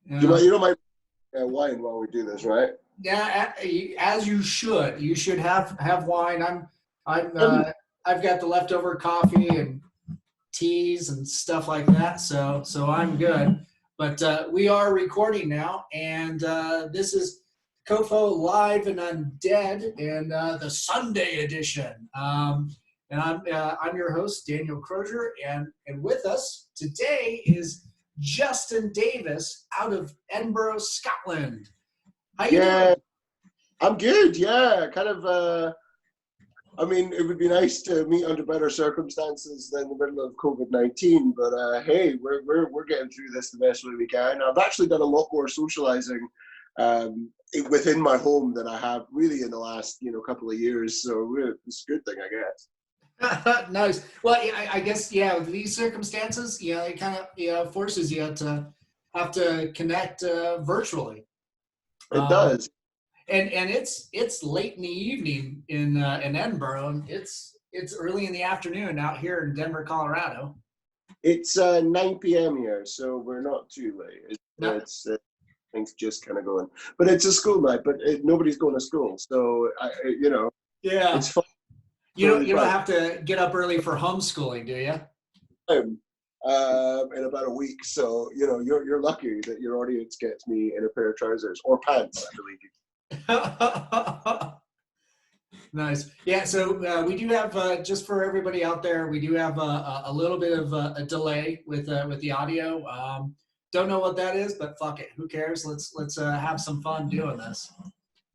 Yeah. You don't mind wine while we do this, right? Yeah, as you should. You should have wine. I'm Um, I've got the leftover coffee and teas and stuff like that, so I'm good. But we are recording now, and this is COFOH Live and Undead, and the Sunday edition. And I'm your host, Daniel Crosier, and with us today is Juston Davis out of Edinburgh, Scotland. How you yeah, doing? I'm good. Yeah, kind of. I mean, it would be nice to meet under better circumstances than the middle of COVID-19. But hey, we're getting through this the best way we can. I've actually done a lot more socializing within my home than I have really in the last couple of years. So it's a good thing, I guess. Nice. Well, yeah, I guess yeah. With these circumstances, it kind of forces you to have to connect virtually. It Um, does. and it's late in the evening in Edinburgh. And it's early in the afternoon out here in Denver, Colorado. It's 9 p.m. here, so we're not too late. Not, It's things just kind of going, but it's a school night. But nobody's going to school, so yeah, it's fun. you don't have to get up early for homeschooling, do you? Time in about a week. So you're lucky that your audience gets me in a pair of trousers or pants, I believe. Nice. Yeah. So we do have just for everybody out there, we do have a little bit of a delay with the audio. Don't know what that is, but fuck it. Who cares? Let's have some fun doing this.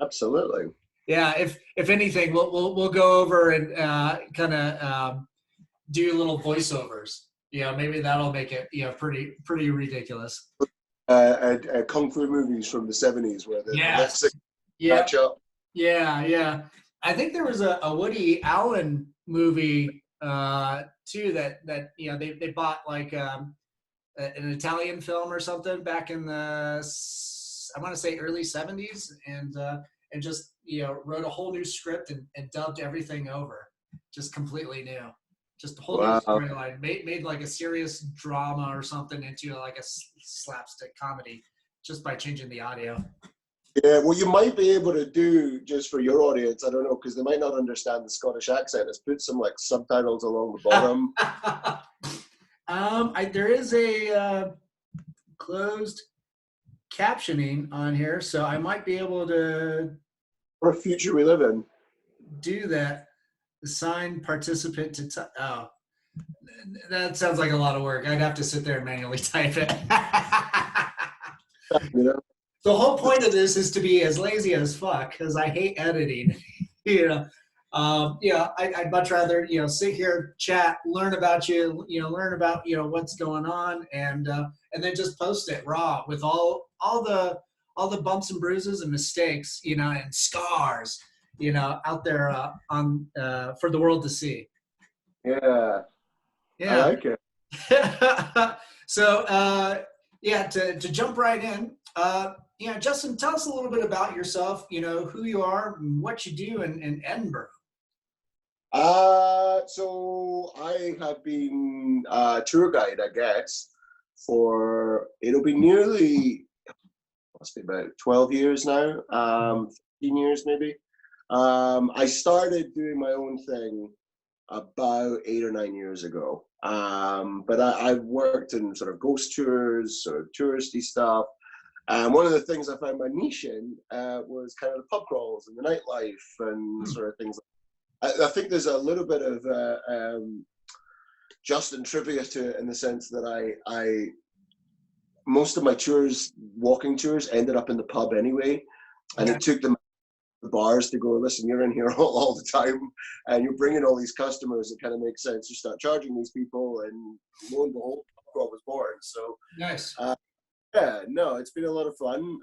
Absolutely. Yeah. If anything, we'll go over and kind of do little voiceovers. Yeah. Maybe that'll make it pretty ridiculous. Kung fu movies from the 70s where the lip Yes. sync Yeah. match up. Yeah. I think there was a Woody Allen movie too that they bought like an Italian film or something back in the I want to say early '70s and just wrote a whole new script and dubbed everything over, just completely new, just a whole new Wow. storyline, made like a serious drama or something into like a slapstick comedy just by changing the audio. Yeah, well, you might be able to do just for your audience. I don't know because they might not understand the Scottish accent. Is put some like subtitles along the bottom. There is a closed captioning on here, so I might be able to What a future we live in. do that. Assign participant to oh, that sounds like a lot of work. I'd have to sit there and manually type it. You know. The whole point of this is to be as lazy as fuck because I hate editing. I'd much rather sit here, chat, learn about you, learn about what's going on, and then just post it raw with all the bumps and bruises and mistakes, and scars, out there on for the world to see. Yeah, I Yeah. like it. So to jump right in, Juston, tell us a little bit about yourself. Who you are, and what you do in Edinburgh. So I have been a tour guide, I guess, it'll be nearly, must be about 12 years now, 15 years maybe. I started doing my own thing about 8 or 9 years ago. But I've worked in sort of ghost tours, sort of touristy stuff. And one of the things I found my niche in was kind of the pub crawls and the nightlife and sort of things like I think there's a little bit of Juston trivia to it in the sense that I most of my tours, walking tours, ended up in the pub anyway, and it took them the bars to go, listen, you're in here all the time, and you're bringing all these customers. It kind of makes sense. You start charging these people, and lo and behold, pub crawl was born. So Nice. Yeah, no, it's been a lot of fun.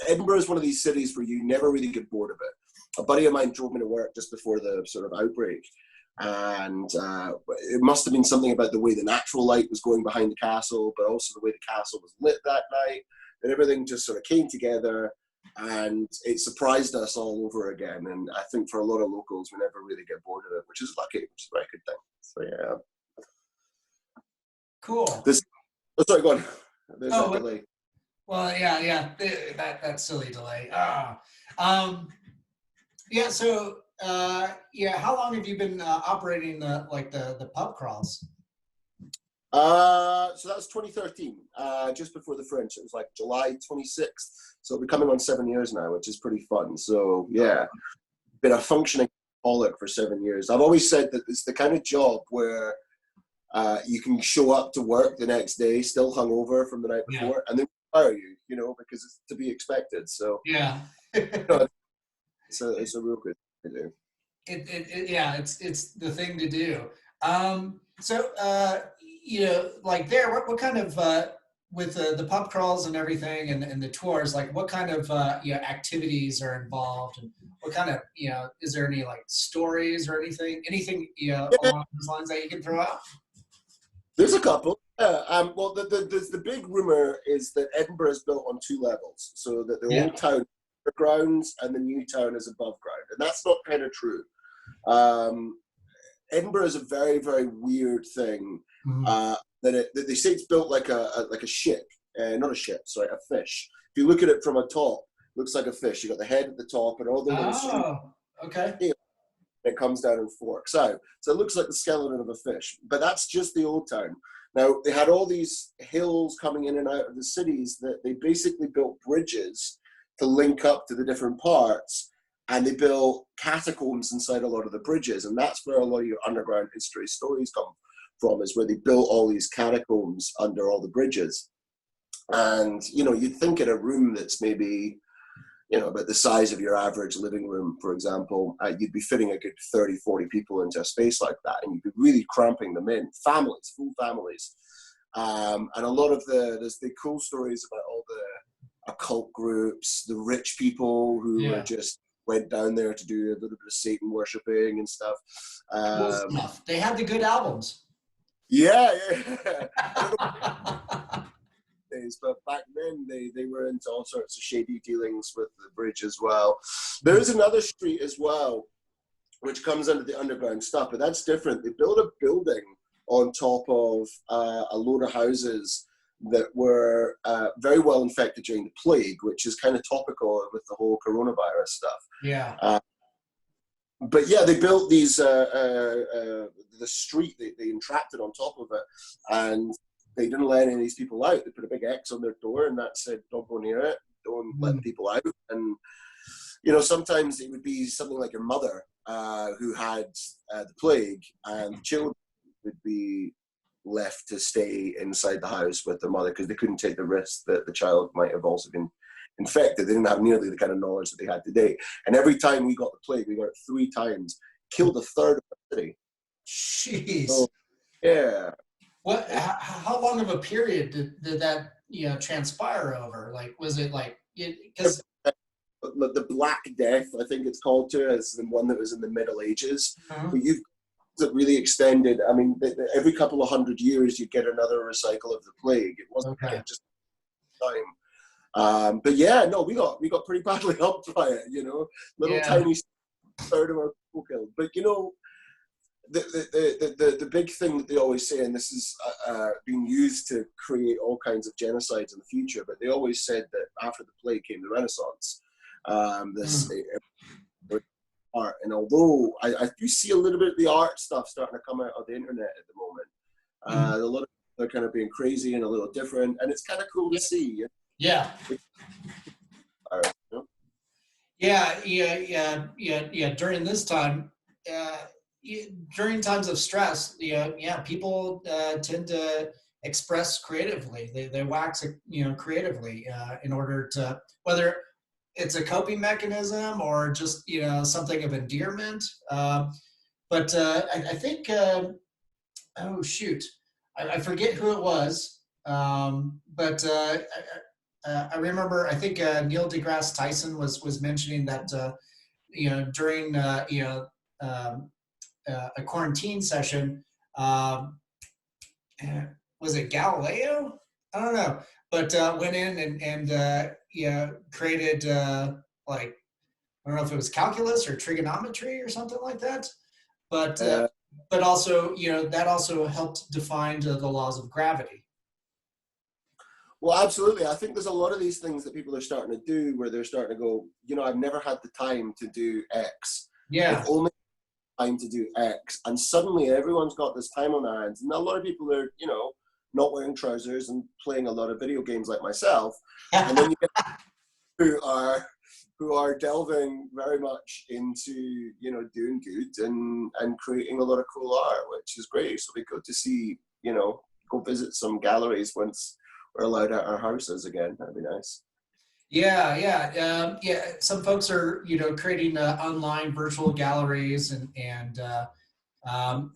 Edinburgh is one of these cities where you never really get bored of it. A buddy of mine drove me to work just before the sort of outbreak, and it must have been something about the way the natural light was going behind the castle, but also the way the castle was lit that night, and everything just sort of came together, and it surprised us all over again. And I think for a lot of locals, we never really get bored of it, which is lucky, which is a very good thing. So yeah. Cool. Sorry, go on. There's Oh, that delay. well, yeah. That silly delay. Yeah. So, yeah. How long have you been operating the pub crawls? So that was 2013, just before the French. It was like July 26th. So we're coming on 7 years now, which is pretty fun. So yeah, been a functioning alcoholic for 7 years. I've always said that it's the kind of job where you can show up to work the next day still hungover from the night before, and they fire you, because it's to be expected. So Yeah. it's a real good thing to do. Yeah, it's the thing to do. So like there, what kind of with the pub crawls and everything and the tours, like what kind of activities are involved, and what kind of is there any like stories or anything along those lines that you can throw out? There's a couple. Well, the big rumor is that Edinburgh is built on 2 levels, so that the old town is underground and the new town is above ground, and that's not kind of true. Edinburgh is a very, very weird thing. That they say it's built like a ship, not a ship, sorry, a fish. If you look at it from a top, it looks like a fish. You got the head at the top and all the little street. Okay. It comes down and forks out. So it looks like the skeleton of a fish. But that's just the old town. Now, they had all these hills coming in and out of the cities that they basically built bridges to link up to the different parts. And they built catacombs inside a lot of the bridges. And that's where a lot of your underground history stories come from, is where they built all these catacombs under all the bridges. And, you'd think in a room that's maybe about the size of your average living room, for example, you'd be fitting a good 30, 40 people into a space like that, and you'd be really cramping them in. Families, full families. And a lot of there's the cool stories about all the occult groups, the rich people who were just went down there to do a little bit of Satan worshipping and stuff. Cool stuff. They had the good albums. Yeah. But back then they were into all sorts of shady dealings with the bridge as well. There is another street as well, which comes under the underground stuff, but that's different. They built a building on top of a load of houses that were very well infected during the plague, which is kind of topical with the whole coronavirus stuff. Yeah. But yeah, they built these the street. They entrapped it on top of it, and they didn't let any of these people out. They put a big X on their door, and that said, "Don't go near it. Don't let people out." And sometimes it would be something like your mother who had the plague, and children would be left to stay inside the house with their mother because they couldn't take the risk that the child might have also been infected. They didn't have nearly the kind of knowledge that they had today. And every time we got the plague, we got it 3 times, killed a third of the city. Jeez. So, yeah. What? How long of a period did that transpire over? Like, was it like because the Black Death, I think it's called, too, is the one that was in the Middle Ages. But you've it really extended. I mean, every couple of 100 years, you get another recycle of the plague. It wasn't just time. But yeah, no, we got pretty badly helped by it. Little tiny third of our people killed. But the big thing that they always say, and this is being used to create all kinds of genocides in the future, but they always said that after the plague came the Renaissance. Art, and although I do see a little bit of the art stuff starting to come out on the internet at the moment, a lot of people are kind of being crazy and a little different, and it's kind of cool to see. Yeah. During this time, during times of stress, people tend to express creatively. They wax, creatively in order to, whether it's a coping mechanism or just something of endearment. But I think, oh shoot, I forget who it was. But I remember, I think Neil deGrasse Tyson was mentioning that during a quarantine session, was it Galileo? I don't know, but went in and created like, I don't know if it was calculus or trigonometry or something like that, but also that also helped define the laws of gravity. Well, absolutely. I think there's a lot of these things that people are starting to do where they're starting to go, I've never had the time to do X. Yeah. I've only had time to do X. And suddenly everyone's got this time on their hands. And a lot of people are, not wearing trousers and playing a lot of video games like myself. And then you get who are delving very much into, doing good and creating a lot of cool art, which is great. So it'll be good to see, go visit some galleries once we're allowed at our houses again. That'd be nice. Yeah. Some folks are, creating online virtual galleries and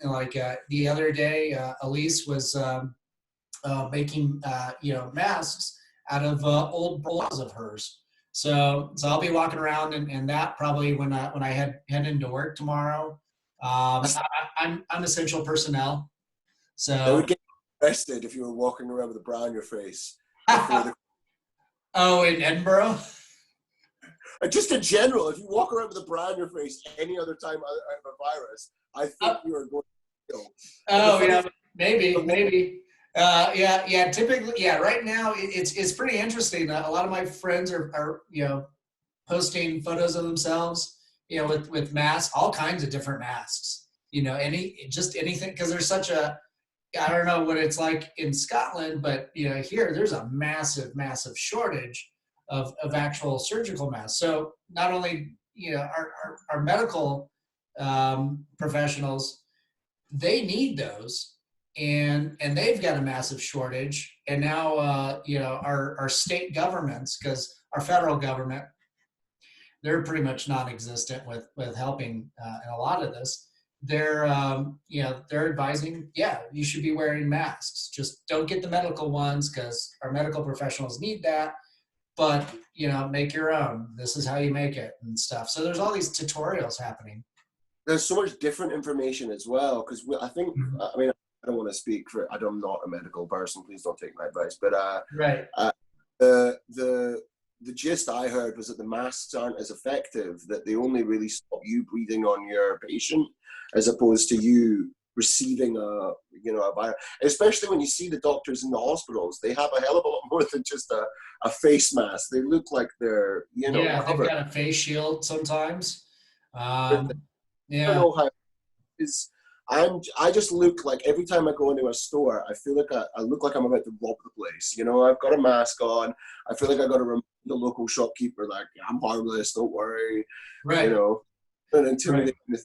like the other day, Elise was making, masks out of old bras of hers. So I'll be walking around and that probably when I head into work tomorrow. I'm essential personnel. So they would get arrested if you were walking around with a bra on your face. Oh, in Edinburgh? Just in general, if you walk around with a bra on your face any other time out of a virus, I think you are going to kill. Oh, yeah, maybe. Typically, right now it's pretty interesting. A lot of my friends are posting photos of themselves, with masks, all kinds of different masks. Anything, because there's such a, I don't know what it's like in Scotland, but here there's a massive shortage of actual surgical masks. So not only our medical professionals, they need those, and they've got a massive shortage. And now our state governments, because our federal government, they're pretty much non-existent with helping in a lot of this. They're they're advising, you should be wearing masks. Just don't get the medical ones because our medical professionals need that. But make your own. This is how you make it and stuff. So there's all these tutorials happening. There's so much different information as well, because I think, I mean, I don't want to speak for, I'm not a medical person, please don't take my advice, but right. The gist I heard was that the masks aren't as effective, that they only really stop you breathing on your patient, as opposed to you receiving a virus. Especially when you see the doctors in the hospitals, they have a hell of a lot more than just a face mask. They look like they're, covered. They've got a face shield sometimes. I don't know how I just look like, every time I go into a store, I feel like I look like I'm about to rob the place. I've got a mask on. I feel like I got to remind the local shopkeeper, like, I'm harmless, don't worry. Right. And intimidate. Right.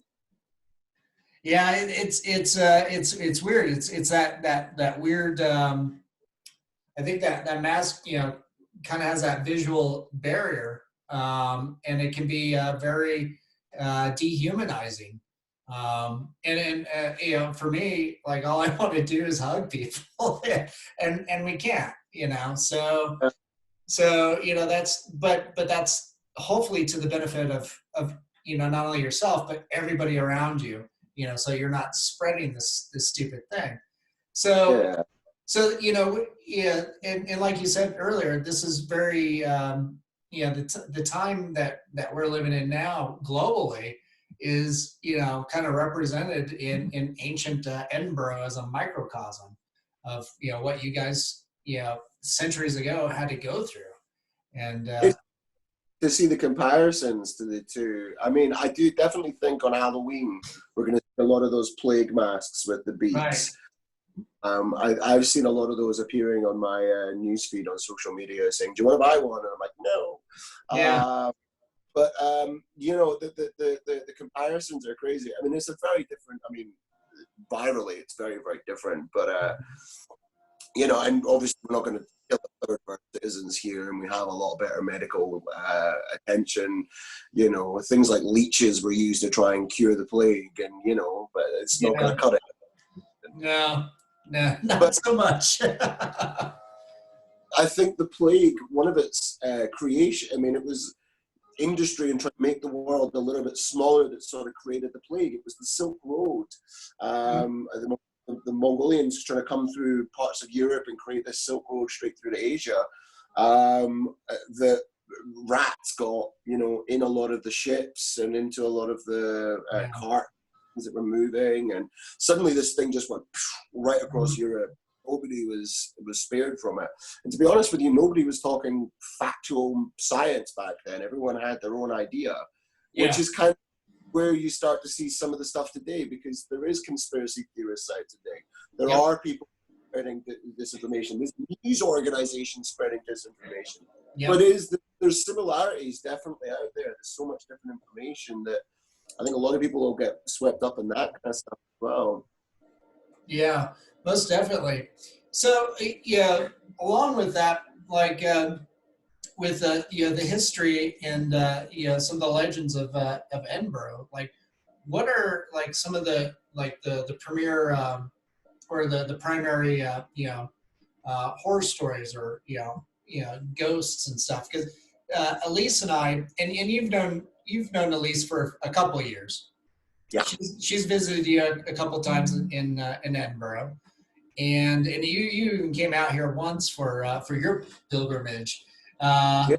Yeah, it's weird. It's that weird. I think that mask, kind of has that visual barrier, and it can be very dehumanizing. For me, like, all I want to do is hug people, and we can't, So that's hopefully to the benefit of not only yourself but everybody around you. So you're not spreading this stupid thing. So and like you said earlier, this is very the time that we're living in now globally is kind of represented in ancient Edinburgh as a microcosm of what you guys centuries ago had to go through, and to see the comparisons to the two. I mean, I do definitely think on Halloween we're going to see a lot of those plague masks with the beads. Right. I've seen a lot of those appearing on my newsfeed on social media saying, "Do you want to buy one?" And I'm like, "No." Yeah. But the comparisons are crazy. I mean, it's a very different. I mean, virally, it's very, very different. But and obviously we're not going to kill a third of our citizens here, and we have a lot better medical attention. Things like leeches were used to try and cure the plague, and but it's not going to cut it. No, not so much. I think the plague, one of its creation, I mean, it was industry and trying to make the world a little bit smaller that sort of created the plague. It was the Silk Road. The Mongolians trying to come through parts of Europe and create this Silk Road straight through to Asia. The rats got, in a lot of the ships and into a lot of the carts that were moving, and suddenly this thing just went right across Europe. nobody was spared from it. And to be honest with you, nobody was talking factual science back then. Everyone had their own idea, which is kind of where you start to see some of the stuff today, because there is conspiracy theorist side today. There are people spreading disinformation. There's news organizations spreading disinformation. But there's similarities definitely out there. There's so much different information that I think a lot of people will get swept up in that kind of stuff as well. Yeah, most definitely. So yeah, along with that, like with the history and some of the legends of Edinburgh, like what are like some of the premier or the primary horror stories, or ghosts and stuff? Because Elise and I, and you've known Elise for a couple of years. Yeah, she's visited you a couple times in Edinburgh, and you even came out here once for your pilgrimage, and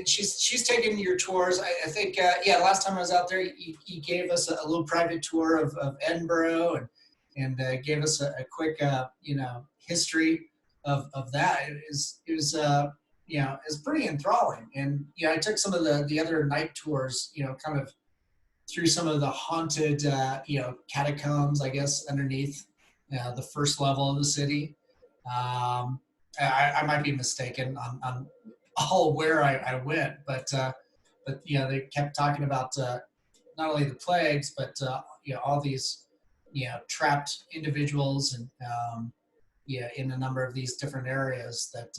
she's taken your tours. I think last time I was out there, you gave us a little private tour of Edinburgh, and gave us a quick history of that. It was it's pretty enthralling. And I took some of the other night tours, kind of through some of the haunted catacombs, I guess, underneath the first level of the city. I might be mistaken on all where I went, but they kept talking about not only the plagues, but all these trapped individuals, and in a number of these different areas that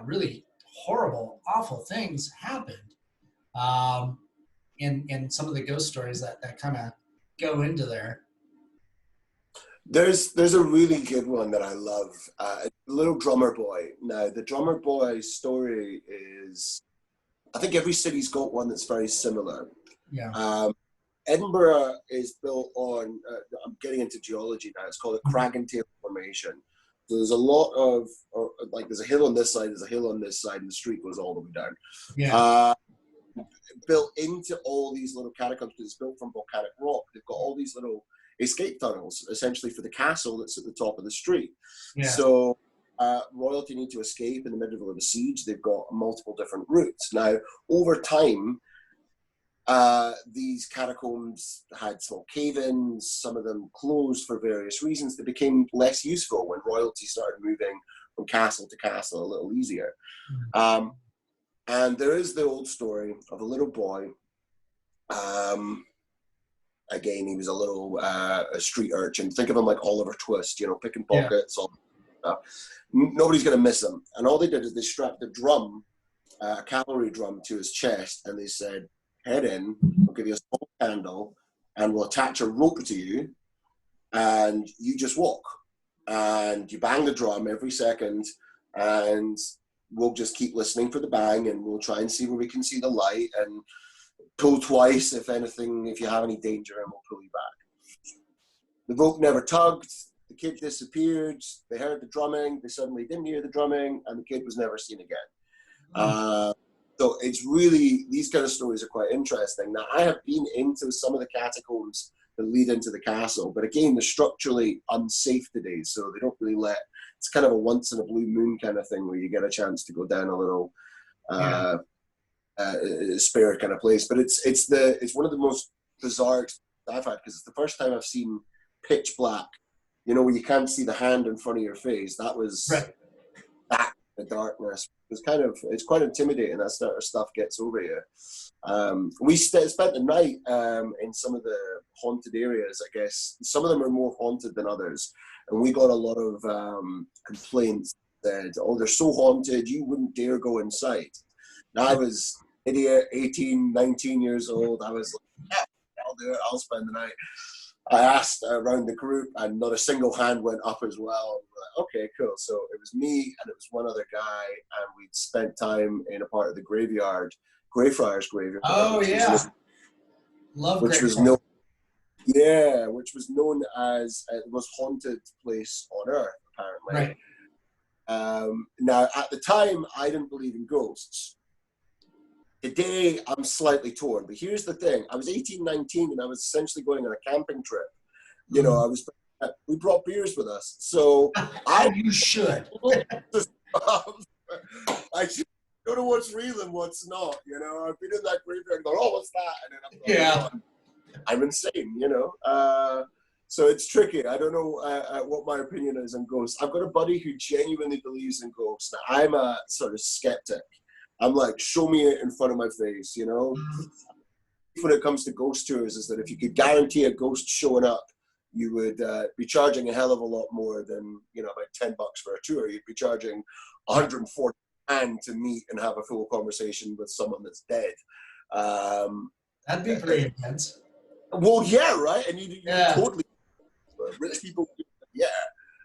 really horrible, awful things happened. In some of the ghost stories that kind of go into there. There's a really good one that I love. Little Drummer Boy. Now, the Drummer Boy story is, I think every city's got one that's very similar. Yeah. Edinburgh is built on, I'm getting into geology now, it's called a crag and tail formation. So there's a lot of, there's a hill on this side, there's a hill on this side, and the street goes all the way down. Yeah. Built into all these little catacombs, because it's built from volcanic rock. They've got all these little escape tunnels, essentially, for the castle that's at the top of the street. Yeah. So royalty need to escape in the middle of a siege. They've got multiple different routes. Now, over time, these catacombs had small cave-ins. Some of them closed for various reasons. They became less useful when royalty started moving from castle to castle a little easier. And there is the old story of a little boy. Again, he was a little a street urchin. Think of him like Oliver Twist, picking pockets. Nobody's going to miss him. And all they did is they strapped a drum, a cavalry drum, to his chest, and they said, head in, we'll give you a small candle, and we'll attach a rope to you, and you just walk. And you bang the drum every second, and we'll just keep listening for the bang, and we'll try and see where we can see the light, and pull twice if you have any danger, and we'll pull you back. The rope never tugged. The kid disappeared. They heard the drumming. They suddenly didn't hear the drumming, and the kid was never seen again. So it's really, these kind of stories are quite interesting. Now, I have been into some of the catacombs that lead into the castle, but again, they're structurally unsafe today, so they don't really it's kind of a once in a blue moon kind of thing where you get a chance to go down a little spare kind of place. But it's one of the most bizarre experiences I've had, because it's the first time I've seen pitch black, where you can't see the hand in front of your face. That was that, the darkness. It's quite intimidating. That sort of stuff gets over you. We spent the night in some of the haunted areas, I guess. Some of them are more haunted than others. And we got a lot of complaints that, they're so haunted, you wouldn't dare go inside. Now, I was idiot, 18, 19 years old. I was like, yeah, I'll do it. I'll spend the night. I asked around the group, and not a single hand went up as well. We're like, okay, cool. So it was me and it was one other guy, and we'd spent time in a part of the graveyard, Greyfriar's graveyard. Oh, yeah. Love Greyfriar. Which was known as the most haunted place on earth, apparently. Right. Now, at the time, I didn't believe in ghosts. Today, I'm slightly torn. But here's the thing. I was 18, 19, and I was essentially going on a camping trip. I was we brought beers with us. So you should. I just don't know what's real and what's not. You know, I've been in that graveyard and go, oh, what's that? And then I'm going, I'm insane. You know. So it's tricky. I don't know what my opinion is on ghosts. I've got a buddy who genuinely believes in ghosts. Now, I'm a sort of skeptic. I'm like, show me it in front of my face, you know? When it comes to ghost tours is that if you could guarantee a ghost showing up, you would be charging a hell of a lot more than, you know, about $10 for a tour. You'd be charging 140 and to meet and have a full conversation with someone that's dead. That'd be pretty intense. Well, yeah, right? And you totally... Rich people,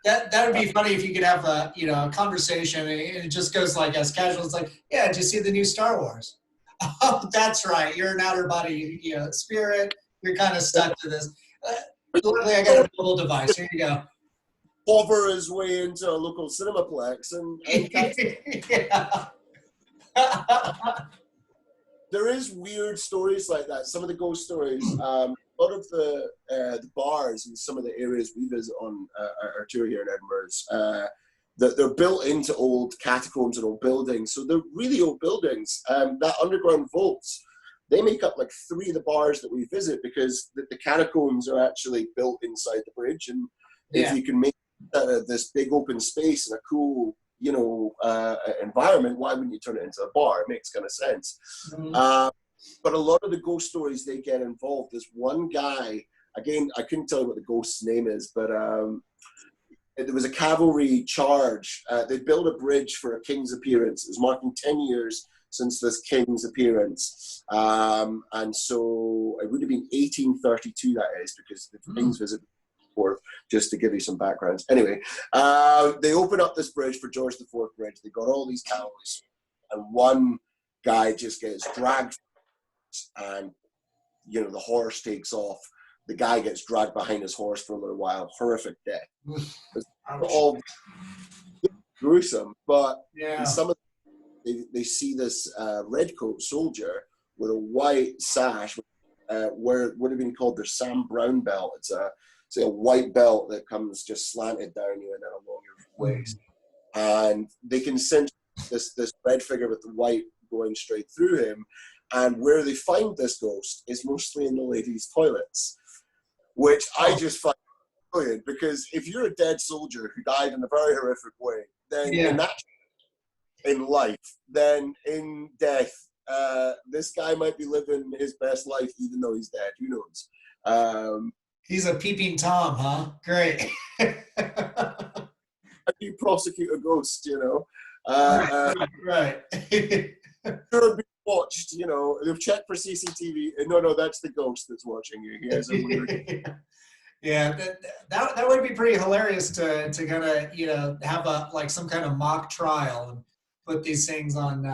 That would be funny if you could have a conversation and it just goes like as casual. It's like, yeah, did you see the new Star Wars? Oh, that's right. You're an outer body, spirit. You're kind of stuck to this. Luckily, I got a mobile device. Here you go. Hover his way into a local cinemaplex and there is weird stories like that. Some of the ghost stories. A lot of the bars in some of the areas we visit on our tour here in Edinburgh, they're built into old catacombs and old buildings. So they're really old buildings. That underground vaults, they make up like 3 of the bars that we visit because the catacombs are actually built inside the bridge. And if you can make this big open space and a cool, environment, why wouldn't you turn it into a bar? It makes kind of sense. But a lot of the ghost stories they get involved. There's one guy, again, I couldn't tell you what the ghost's name is, but there was a cavalry charge. They built a bridge for a king's appearance. It was marking 10 years since this king's appearance. And so it would have been 1832, that is, because the king's visit before, just to give you some backgrounds. Anyway, they opened up this bridge for George IV Bridge. They got all these cavalries, and one guy just gets dragged and the horse takes off. The guy gets dragged behind his horse for a little while. Horrific death. It's all gruesome, but in some of they see this redcoat soldier with a white sash, where it would have been called their Sam Brown belt. It's a white belt that comes just slanted down you and then along your waist, and they can sense this red figure with the white going straight through him. And where they find this ghost is mostly in the ladies' toilets, which I just find brilliant, because if you're a dead soldier who died in a very horrific way, then in life, then in death, this guy might be living his best life even though he's dead. Who knows? He's a peeping Tom, huh? Great. How do you prosecute a ghost, Right. Sure, be watched, they've checked for CCTV. No, that's the ghost that's watching you. He has a weird... Yeah, that would be pretty hilarious to kind of have some kind of mock trial and put these things on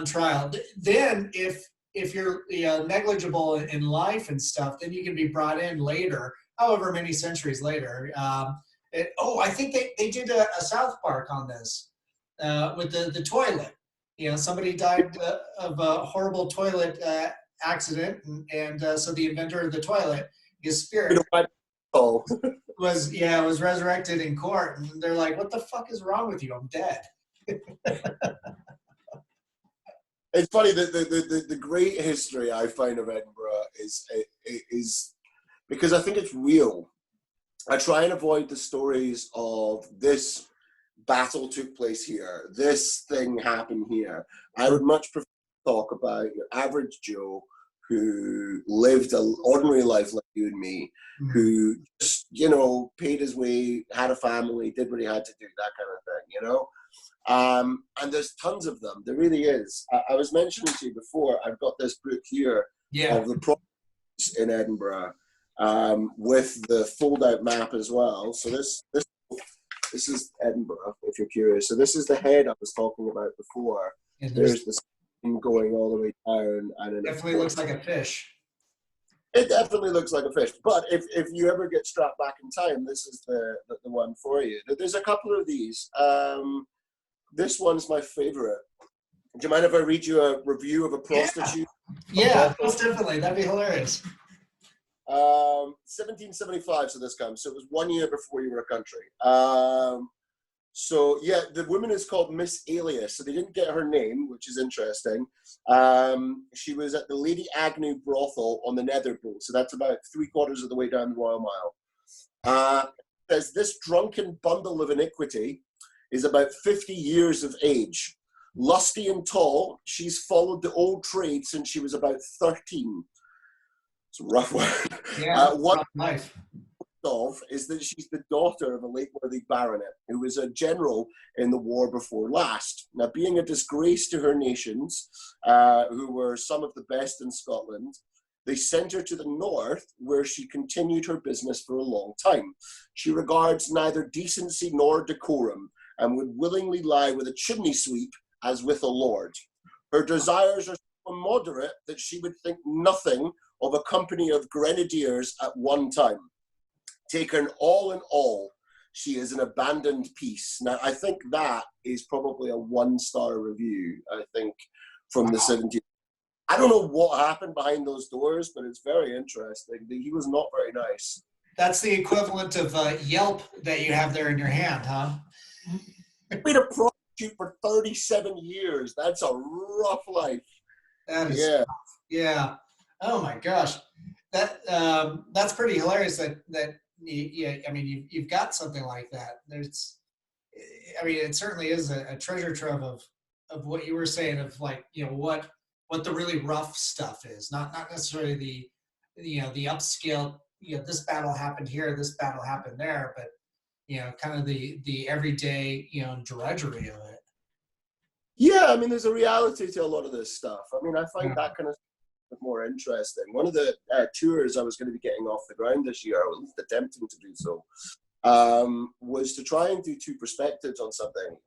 trial. Then if you're negligible in life and stuff, then you can be brought in later, however many centuries later. I think they did a South Park on this with the toilet. Somebody died of a horrible toilet accident, and so the inventor of the toilet, his spirit was resurrected in court, and they're like, "What the fuck is wrong with you? I'm dead." It's funny that the great history I find of Edinburgh is because I think it's real. I try and avoid the stories of this battle took place here, this thing happened here. I would much prefer to talk about your average Joe who lived an ordinary life like you and me, who just, paid his way, had a family, did what he had to do, that kind of thing, and there's tons of them. There really is. I was mentioning to you before, I've got this book here of the properties in Edinburgh, with the fold-out map as well. So this is Edinburgh, if you're curious. So this is the head I was talking about before. Yeah, there's the scene going all the way down, and it definitely looks like a fish. It definitely looks like a fish. But if you ever get strapped back in time, this is the one for you. There's a couple of these. This one's my favorite. Do you mind if I read you a review of a prostitute? Yeah, most definitely. That'd be hilarious. 1775, so this comes. So it was 1 year before you were a country. So yeah, the woman is called Miss Alias. So they didn't get her name, which is interesting. She was at the Lady Agnew brothel on the Netherpool. So that's about 3/4 of the way down the Royal Mile. Says this drunken bundle of iniquity is about 50 years of age. Lusty and tall, she's followed the old trade since she was about 13. It's a rough one. Yeah, rough life. Of is that she's the daughter of a late worthy baronet who was a general in the war before last. Now, being a disgrace to her nations, who were some of the best in Scotland, they sent her to the north, where she continued her business for a long time. She regards neither decency nor decorum, and would willingly lie with a chimney sweep as with a lord. Her desires are so moderate that she would think nothing of a company of grenadiers at one time. Taken all in all, she is an abandoned piece. Now, I think that is probably a 1-star review, I think, from the 70s. I don't know what happened behind those doors, but it's very interesting. He was not very nice. That's the equivalent of Yelp that you have there in your hand, huh? Been a prostitute for 37 years. That's a rough life. That is tough. Yeah. Oh my gosh. That's pretty hilarious that I mean, you've got something like that. I mean, it certainly is a treasure trove of what you were saying, of like, what the really rough stuff is, not necessarily the upscale, this battle happened here, this battle happened there, but kind of the everyday, drudgery of it. Yeah, I mean, there's a reality to a lot of this stuff. I mean, I find that kind of more interesting. One of the tours I was going to be getting off the ground this year, or at least attempting to do so, was to try and do 2 perspectives on something.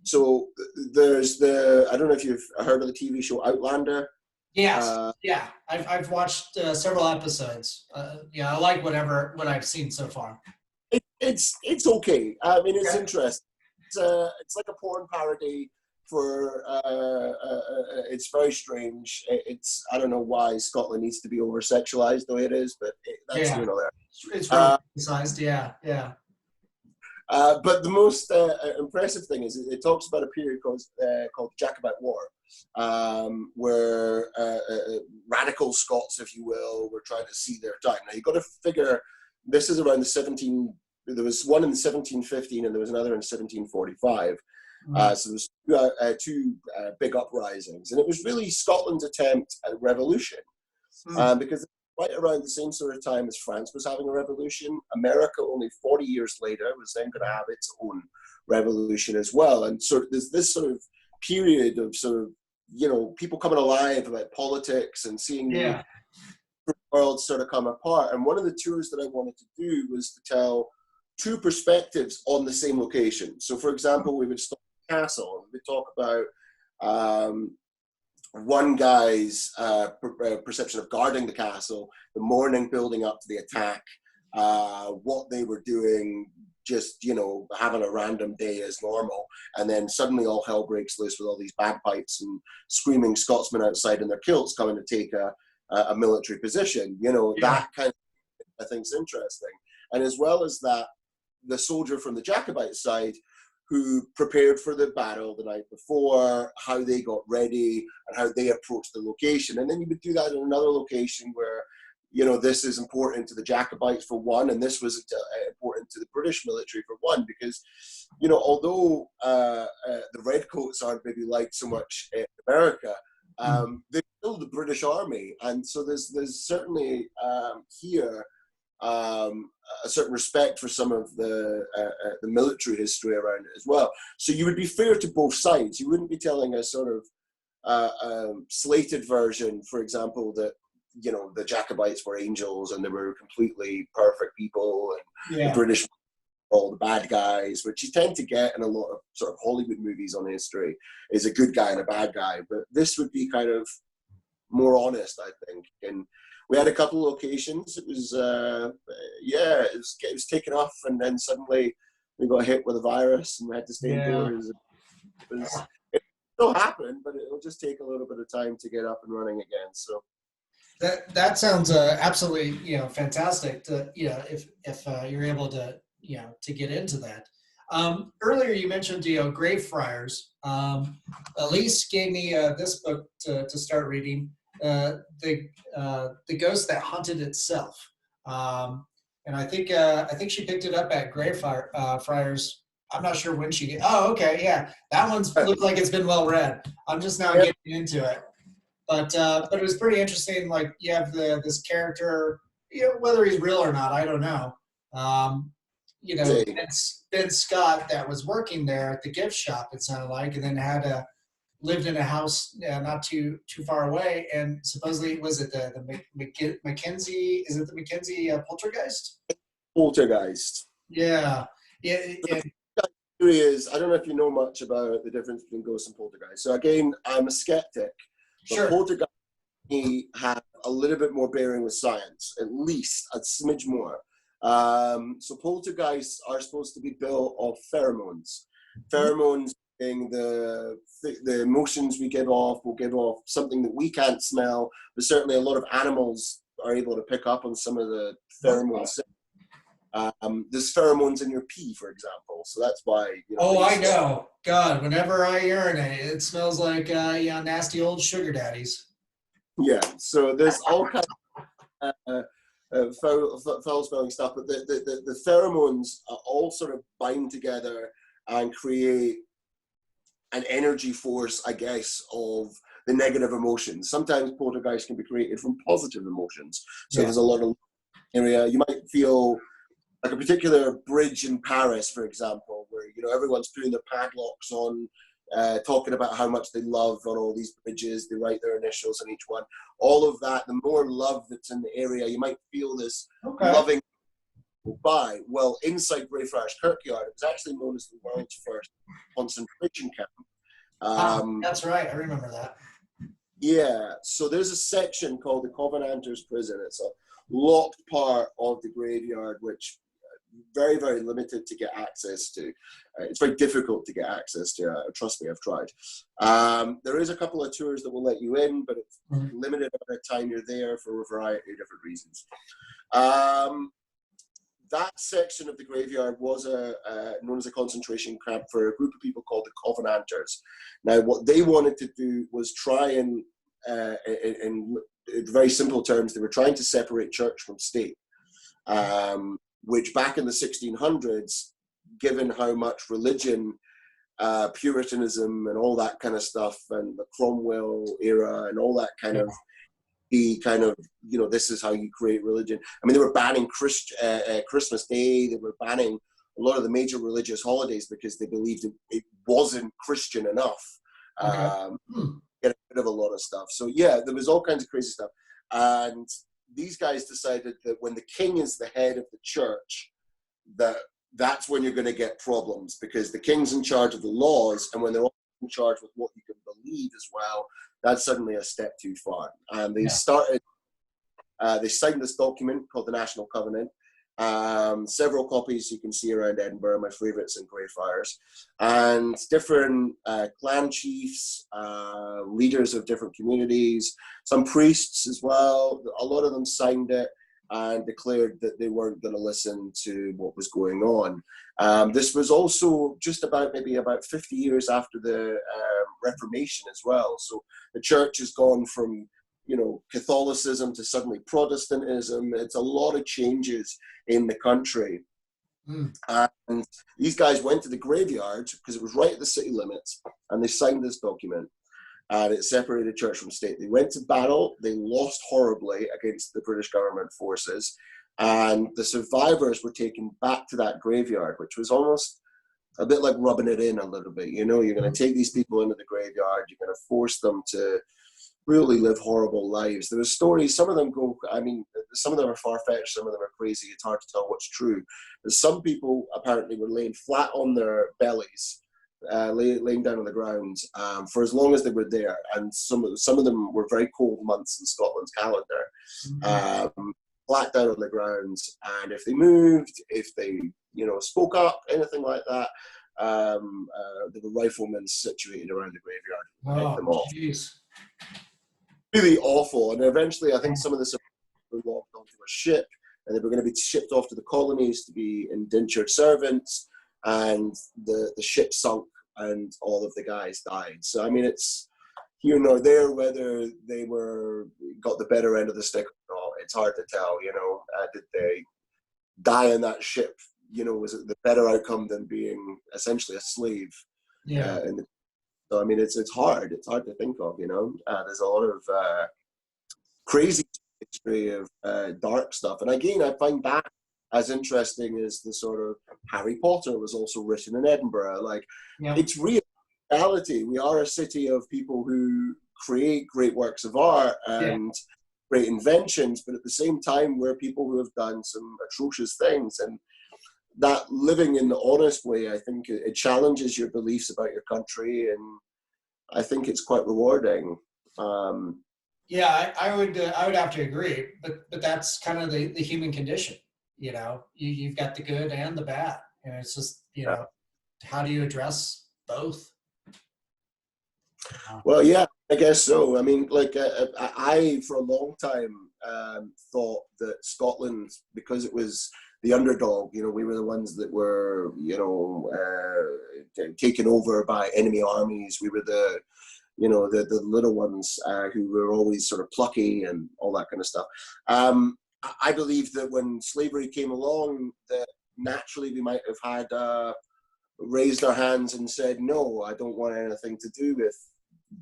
So there's I don't know if you've heard of the TV show Outlander. Yes, yeah, I've watched several episodes. I like what I've seen so far. It's okay. I mean, it's interesting. It's like a porn parody. It's very strange. I don't know why Scotland needs to be over sexualized the way it is, but that's another. It's romanticized, yeah. But the most impressive thing is it talks about a period called the Jacobite War, where radical Scots, if you will, were trying to see their time. Now, you've got to figure this is around there was one in 1715 and there was another in 1745. So there was two big uprisings, and it was really Scotland's attempt at revolution, because right around the same sort of time as France was having a revolution, America only 40 years later was then going to have its own revolution as well. And so there's this sort of period of sort of, people coming alive about politics and seeing the world sort of come apart. And one of the tours that I wanted to do was to tell 2 perspectives on the same location. So, for example, we would start at the castle and we'd talk about one guy's perception of guarding the castle, the morning building up to the attack, what they were doing, just, having a random day as normal. And then suddenly all hell breaks loose with all these bagpipes and screaming Scotsmen outside in their kilts coming to take a military position. That kind of thing I think is interesting. And as well as that, the soldier from the Jacobite side who prepared for the battle the night before, how they got ready and how they approached the location. And then you would do that in another location where, this is important to the Jacobites for one, and this was important to the British military for one, because, although the Redcoats aren't maybe liked so much in America, they're still the British Army. And so there's certainly here a certain respect for some of the military history around it as well. So you would be fair to both sides. You wouldn't be telling a sort of slated version, for example, that the Jacobites were angels and they were completely perfect people, and the British were all the bad guys, which you tend to get in a lot of sort of Hollywood movies on history, is a good guy and a bad guy. But this would be kind of more honest, I think. And we had a couple of locations. It was, it was taken off, and then suddenly we got hit with a virus and we had to stay indoors. It still happened, but it'll just take a little bit of time to get up and running again. So, That sounds absolutely fantastic. To, if you're able to to get into that. Earlier you mentioned Greyfriars. Elise gave me this book to start reading. The Ghost That Haunted Itself. And I think she picked it up at Greyfriar Friars. I'm not sure when she. Oh, okay, yeah, that one's looks like it's been well read. I'm just now Yep. getting into it. But it was pretty interesting. Like you have this character, whether he's real or not, I don't know. Um, Ben Scott that was working there at the gift shop. It sounded like, and then lived in a house not too far away. And supposedly, was it the Mackenzie? Is it the Mackenzie poltergeist? Poltergeist. Yeah, yeah. The theory is, I don't know if you know much about the difference between ghosts and poltergeist. So again, I'm a skeptic. But Sure. poltergeist have a little bit more bearing with science, at least a smidge more. So poltergeists are supposed to be built of pheromones. Pheromones being the emotions we give off, will give off something that we can't smell, but certainly a lot of animals are able to pick up on some of the pheromones. There's pheromones in your pee, for example, so that's why. Oh, I know. God, whenever I urinate, it smells like nasty old sugar daddies. Yeah, so there's all kinds of foul smelling stuff, but the pheromones all sort of bind together and create an energy force, I guess, of the negative emotions. Sometimes poltergeists can be created from positive emotions. So there's a lot of area. You might feel like a particular bridge in Paris, for example, where everyone's putting their padlocks on, talking about how much they love on all these bridges. They write their initials on each one. All of that, the more love that's in the area, you might feel this loving by. Well, inside Greyfriars Kirkyard, it was actually known as the world's first concentration camp. That's right, I remember that. Yeah, so there's a section called the Covenanters Prison. It's a locked part of the graveyard, which very, very limited to get access to. It's very difficult to get access to. Trust me, I've tried. There is a couple of tours that will let you in, but it's limited amount of time you're there for a variety of different reasons. That section of the graveyard was known as a concentration camp for a group of people called the Covenanters. Now, what they wanted to do was try and, in very simple terms, they were trying to separate church from state. Which back in the 1600s, given how much religion, Puritanism and all that kind of stuff, and the Cromwell era and all that kind of, this is how you create religion. I mean, they were banning Christmas Day. They were banning a lot of the major religious holidays because they believed it wasn't Christian enough. Get rid of a lot of stuff. So yeah, there was all kinds of crazy stuff. And these guys decided that when the king is the head of the church, that's when you're going to get problems, because the king's in charge of the laws, and when they're all in charge with what you can believe as well, that's suddenly a step too far. And they they signed this document called the National Covenant. Several copies you can see around Edinburgh, my favourites in Greyfriars, and different clan chiefs, leaders of different communities, some priests as well. A lot of them signed it and declared that they weren't going to listen to what was going on. This was also just about 50 years after the Reformation as well. So the church has gone from Catholicism to suddenly Protestantism. It's a lot of changes in the country. And these guys went to the graveyard because it was right at the city limits, and they signed this document, and it separated church from state. They went to battle. They lost horribly against the British government forces, and the survivors were taken back to that graveyard, which was almost a bit like rubbing it in a little bit. You're going to take these people into the graveyard. You're going to force them to really live horrible lives. There are stories, some of them some of them are far-fetched, some of them are crazy. It's hard to tell what's true. But some people apparently were laying flat on their bellies, laying down on the ground for as long as they were there. And some of them were very cold months in Scotland's calendar. Flat down on the ground. And if they moved, if they spoke up, anything like that, there were riflemen situated around the graveyard to pick them off. Geez. really awful. And eventually, I think some of the survivors were locked onto a ship, and they were going to be shipped off to the colonies to be indentured servants. And the ship sunk, and all of the guys died. So I mean, it's here nor there whether they got the better end of the stick or not. It's hard to tell. Did they die in that ship? Was it the better outcome than being essentially a slave? Yeah. So I mean, it's hard. It's hard to think of. There's a lot of crazy history of dark stuff, and again, I find that as interesting as the sort of Harry Potter was also written in Edinburgh. Like, it's reality. We are a city of people who create great works of art and great inventions, but at the same time, we're people who have done some atrocious things. And that living in the honest way, I think it challenges your beliefs about your country, and I think it's quite rewarding. Yeah, I would have to agree, but that's kind of the human condition. You've got the good and the bad, and it's just how do you address both? Well, yeah, I guess so. I mean, like I for a long time thought that Scotland, because it was the underdog, we were the ones that were taken over by enemy armies. We were the little ones who were always sort of plucky and all that kind of stuff. I believe that when slavery came along, that naturally we might have had raised our hands and said, no, I don't want anything to do with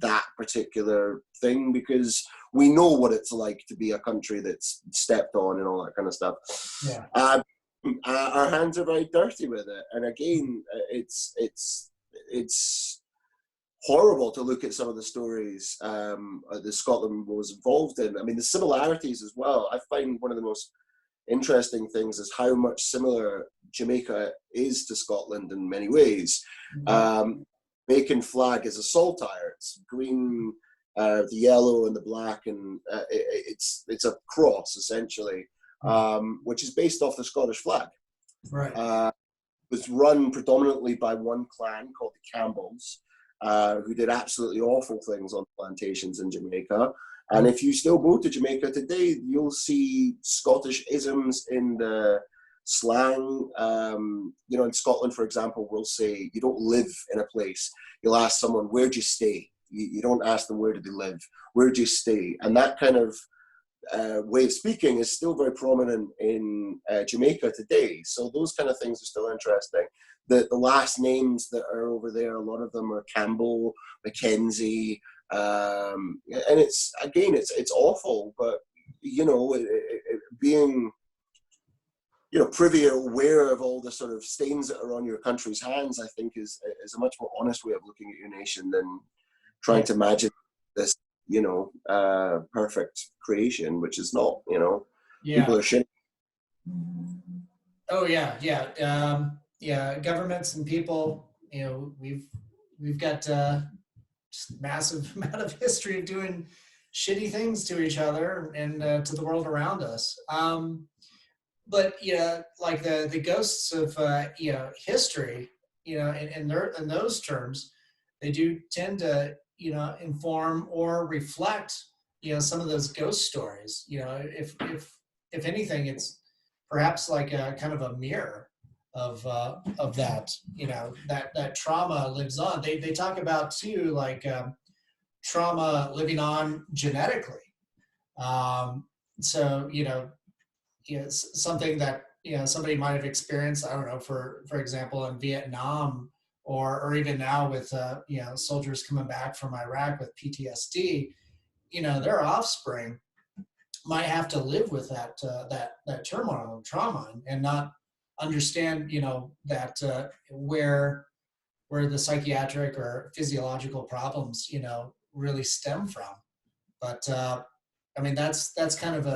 that particular thing, because we know what it's like to be a country that's stepped on and all that kind of stuff. Yeah. Our hands are very dirty with it. And again, it's horrible to look at some of the stories that Scotland was involved in. I mean, the similarities as well. I find one of the most interesting things is how much similar Jamaica is to Scotland in many ways. Mm-hmm. Jamaican flag is a saltire. It's green, the yellow and the black, and it's a cross essentially, which is based off the Scottish flag. Right. It was run predominantly by one clan called the Campbells, who did absolutely awful things on plantations in Jamaica. And if you still go to Jamaica today, you'll see Scottish isms in the slang. In Scotland, for example, we'll say you don't live in a place. You'll ask someone, where do you stay? You don't ask them, where do they live? Where do you stay? And that kind of way of speaking is still very prominent in Jamaica today. So those kind of things are still interesting. The last names that are over there, a lot of them are Campbell, Mackenzie, and it's awful. But being privy or aware of all the sort of stains that are on your country's hands, I think is a much more honest way of looking at your nation than trying to imagine this perfect creation, which is not. People are shit. Oh yeah. Governments and people, we've got just massive amount of history of doing shitty things to each other and to the world around us. But like the ghosts of history, in those terms, they do tend to inform or reflect some of those ghost stories. If anything, it's perhaps like a kind of a mirror of that. That trauma lives on. They talk about too, like trauma living on genetically. So something that somebody might have experienced, I don't know, for example, in Vietnam, or even now with soldiers coming back from Iraq with PTSD, their offspring might have to live with that turmoil and trauma and not understand that where the psychiatric or physiological problems really stem from. But I mean, that's kind of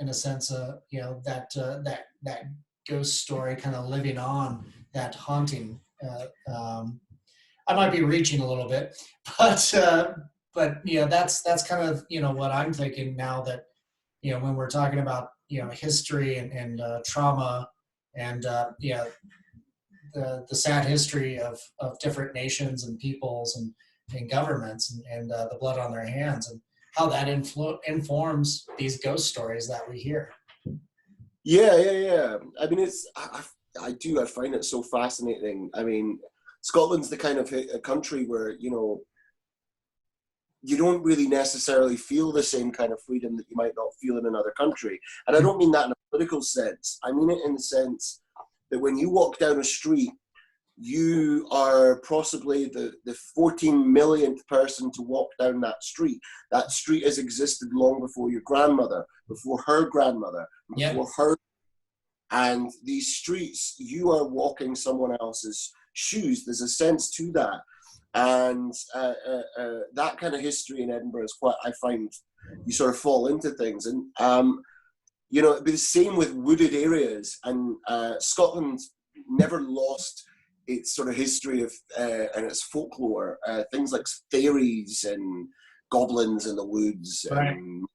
in a sense, that ghost story kind of living on, that haunting. I might be reaching a little bit, but that's kind of what I'm thinking now, that when we're talking about history and trauma and the sad history of different nations and peoples and governments and the blood on their hands. And how that informs these ghost stories that we hear. Yeah. I mean, I find it so fascinating. I mean, Scotland's the kind of a country where, you know, you don't really necessarily feel the same kind of freedom that you might not feel in another country. And I don't mean that in a political sense. I mean it in the sense that when you walk down a street, you are possibly the 14 millionth person to walk down that street. That street has existed long before your grandmother, before her grandmother, before her. And these streets, you are walking someone else's shoes. There's a sense to that. And that kind of history in Edinburgh is what I find you sort of fall into things. And, you know, it'd be the same with wooded areas. And Scotland never lost its sort of history of and its folklore. Things like fairies and goblins in the woods. Right. And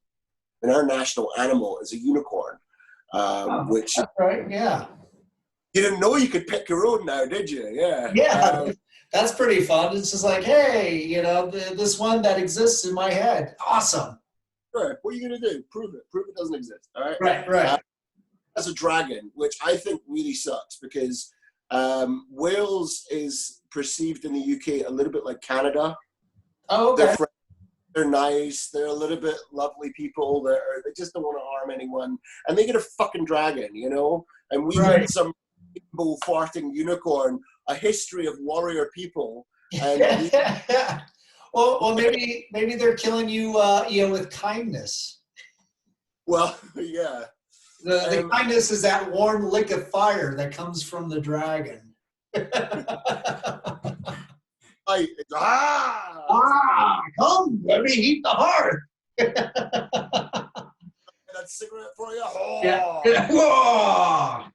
our national animal is a unicorn. Which that's right, yeah. You didn't know you could pick your own now, did you? Yeah. Yeah, that's pretty fun. It's just like, hey, you know, this one that exists in my head. Awesome. Sure. What are you going to do? Prove it. Prove it doesn't exist. All right? Right. As a dragon, which I think really sucks because Wales is perceived in the UK a little bit like Canada. Oh, okay. They're nice. They're a little bit lovely people. They just don't want to harm anyone. And they get a fucking dragon, you know? And we get some rainbow farting unicorn, a history of warrior people. And well, maybe they're killing you, you know, with kindness. Well, yeah. The kindness is that warm lick of fire that comes from the dragon. Come, let me heat the hearth. That cigarette for you. Yeah.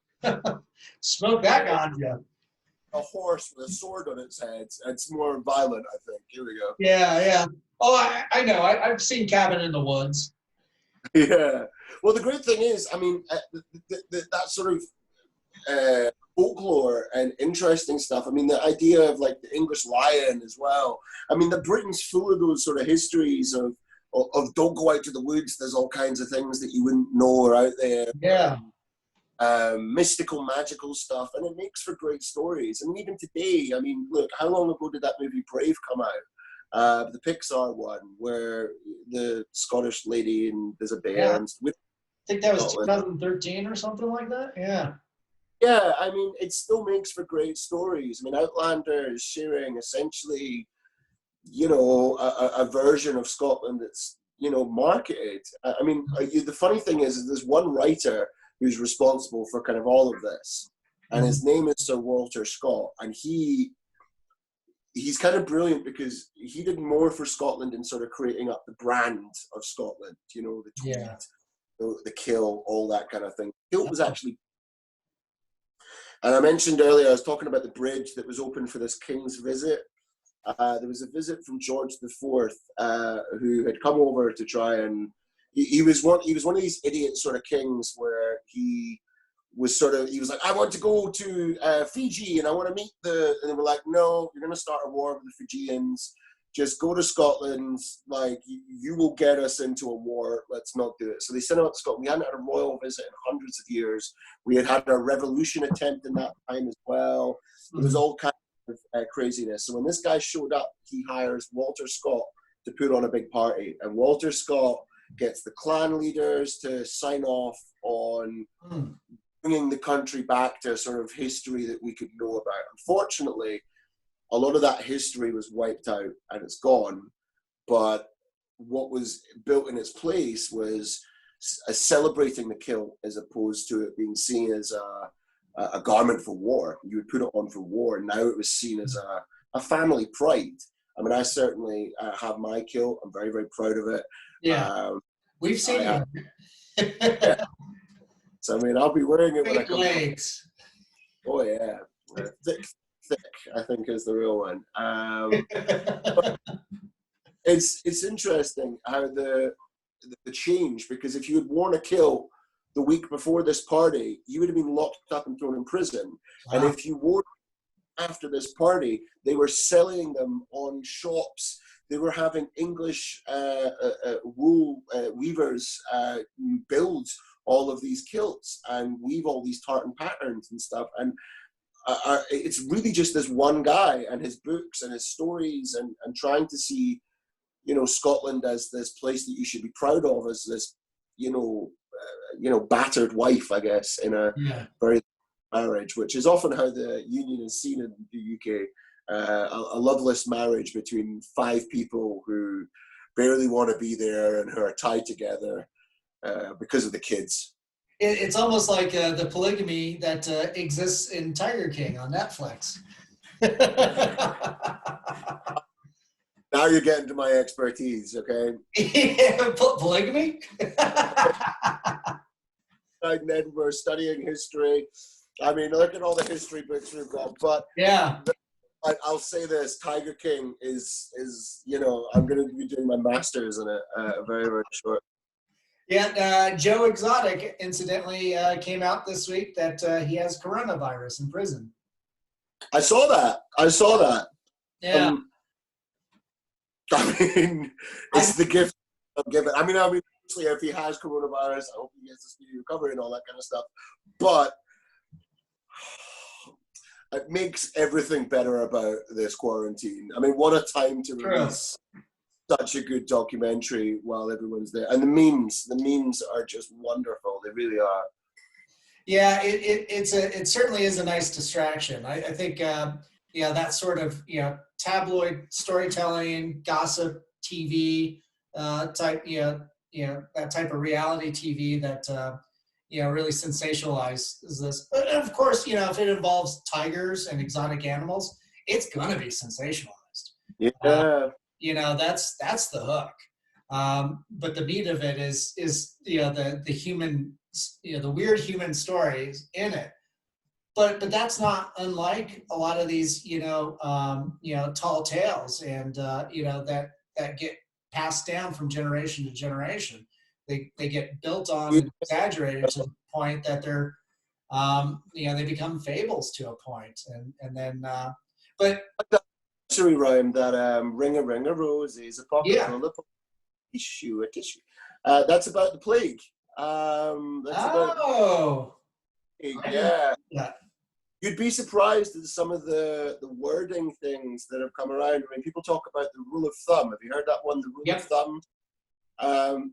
Smoke that ganja. A horse with a sword on its head. It's more violent, I think. Here we go. Yeah. Oh, I know. I've seen Cabin in the Woods. Yeah. Well, the great thing is, I mean, that sort of folklore and interesting stuff. I mean, the idea of like the English lion as well. I mean, the Britain's full of those sort of histories of don't go out to the woods. There's all kinds of things that you wouldn't know are out there. Yeah. Mystical, magical stuff, and it makes for great stories. And even today, I mean, look, how long ago did that movie Brave come out? The Pixar one, where the Scottish lady and there's a bear. Yeah. And I think that was 2013 or something like that. Yeah. Yeah, I mean, it still makes for great stories. I mean, Outlander is sharing essentially, you know, a version of Scotland that's, you know, marketed. I mean, the funny thing is there's one writer who's responsible for kind of all of this, and his name is Sir Walter Scott, and he's kind of brilliant because he did more for Scotland in sort of creating up the brand of Scotland, you know, the tweed, the kill, all that kind of thing. Kilt was actually, and I mentioned earlier, I was talking about the bridge that was open for this king's visit. There was a visit from George IV, who had come over to try and he was one of these idiot sort of kings where he was like, I want to go to Fiji and I want to meet and they were like, no, you're going to start a war with the Fijians. Just go to Scotland. Like, you will get us into a war. Let's not do it. So they sent him out to Scotland. We hadn't had a royal visit in hundreds of years. We had a revolution attempt in that time as well. There was all kinds of craziness. So when this guy showed up, he hires Walter Scott to put on a big party. And Walter Scott gets the clan leaders to sign off on bringing the country back to a sort of history that we could know about. Unfortunately, a lot of that history was wiped out and it's gone. But what was built in its place was celebrating the kill as opposed to it being seen as a garment for war. You would put it on for war, and now it was seen as a family pride. I mean, I certainly have my kilt. I'm very, very proud of it. Yeah, we've seen it. Yeah. So, I mean, I'll be wearing it when I come legs. Oh, yeah. Thick, I think, is the real one. It's interesting how the change, because if you had worn a kilt the week before this party, you would have been locked up and thrown in prison. Wow. And if you wore after this party, they were selling them on shops. They were having English wool weavers build all of these kilts and weave all these tartan patterns and stuff. And it's really just this one guy and his books and his stories and trying to see, Scotland as this place that you should be proud of, as this, battered wife, I guess, in a very marriage, which is often how the union is seen in the UK. A loveless marriage between 5 people who barely want to be there and who are tied together because of the kids. It's almost like the polygamy that exists in Tiger King on Netflix. Now you're getting to my expertise, okay? Yeah, polygamy? In Edinburgh, studying history. I mean, look at all the history books we've got. But yeah, I'll say this: Tiger King is I'm going to be doing my masters in it very, very short. Yeah, Joe Exotic, incidentally, came out this week that he has coronavirus in prison. I saw that. Yeah. I mean, it's the gift of giving. I mean, obviously, if he has coronavirus, I hope he gets a speedy recovery and all that kind of stuff. But it makes everything better about this quarantine. I mean, what a time to release such a good documentary while everyone's there. And the memes are just wonderful. They really are. Yeah, it certainly is a nice distraction. I think that sort of tabloid storytelling, gossip TV type that type of reality TV that really sensationalizes this. But of course, if it involves tigers and exotic animals, it's gonna be sensationalized. Yeah. That's the hook. But the meat of it is the human, the weird human stories in it. But that's not unlike a lot of these tall tales and that get passed down from generation to generation. They get built on and exaggerated to the point that they're they become fables to a point, and then but nursery rhyme that ring a roses, a pocket full of tissue, a tissue. That's about the plague. Yeah. You'd be surprised at some of the wording things that have come around. I mean, people talk about the rule of thumb. Have you heard that one, the rule of thumb?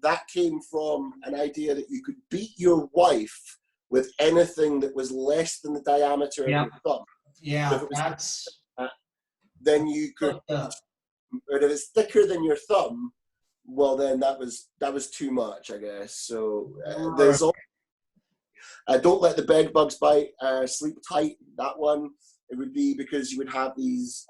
That came from an idea that you could beat your wife with anything that was less than the diameter of your thumb. Yeah, so then you could, but if it's thicker than your thumb, well, then that was too much, I guess. So there's all. Don't let the bed bugs bite. Sleep tight. That one, it would be because you would have these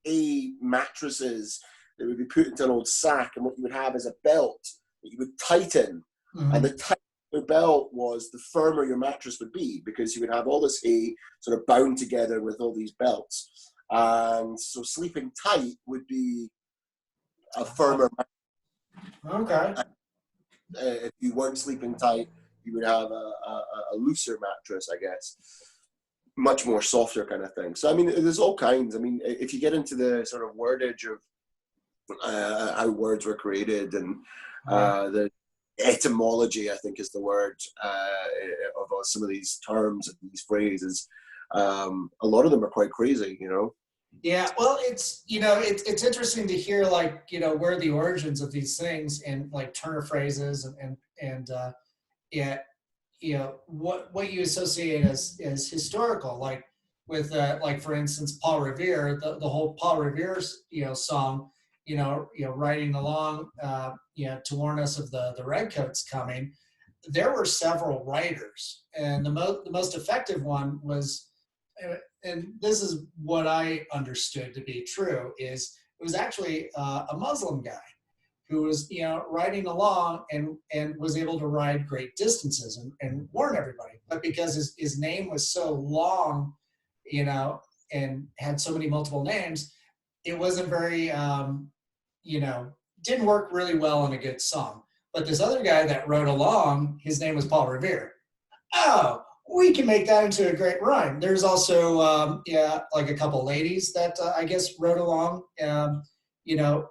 hay mattresses that would be put into an old sack, and what you would have is a belt that you would tighten, and the tighter your belt was, the firmer your mattress would be, because you would have all this hay sort of bound together with all these belts, and so sleeping tight would be a firmer mattress. Okay. If you weren't sleeping tight, you would have a looser mattress, I guess. Much more softer kind of thing. So, I mean, there's all kinds. I mean, if you get into the sort of wordage of how words were created and the etymology, I think is the word, of some of these terms and these phrases, a lot of them are quite crazy, Yeah, well, it's it's interesting to hear where the origins of these things and like Turner phrases and what you associate as historical, like with like for instance Paul Revere, the whole Paul Revere's song, riding along to warn us of the redcoats coming. There were several writers, and the most effective one was. And this is what I understood to be true, is it was actually a Muslim guy who was, riding along and was able to ride great distances and warn everybody. But because his name was so long, and had so many multiple names, it wasn't very, didn't work really well in a good song. But this other guy that rode along, his name was Paul Revere. Oh, we can make that into a great rhyme. There's also, like a couple ladies that I guess wrote along,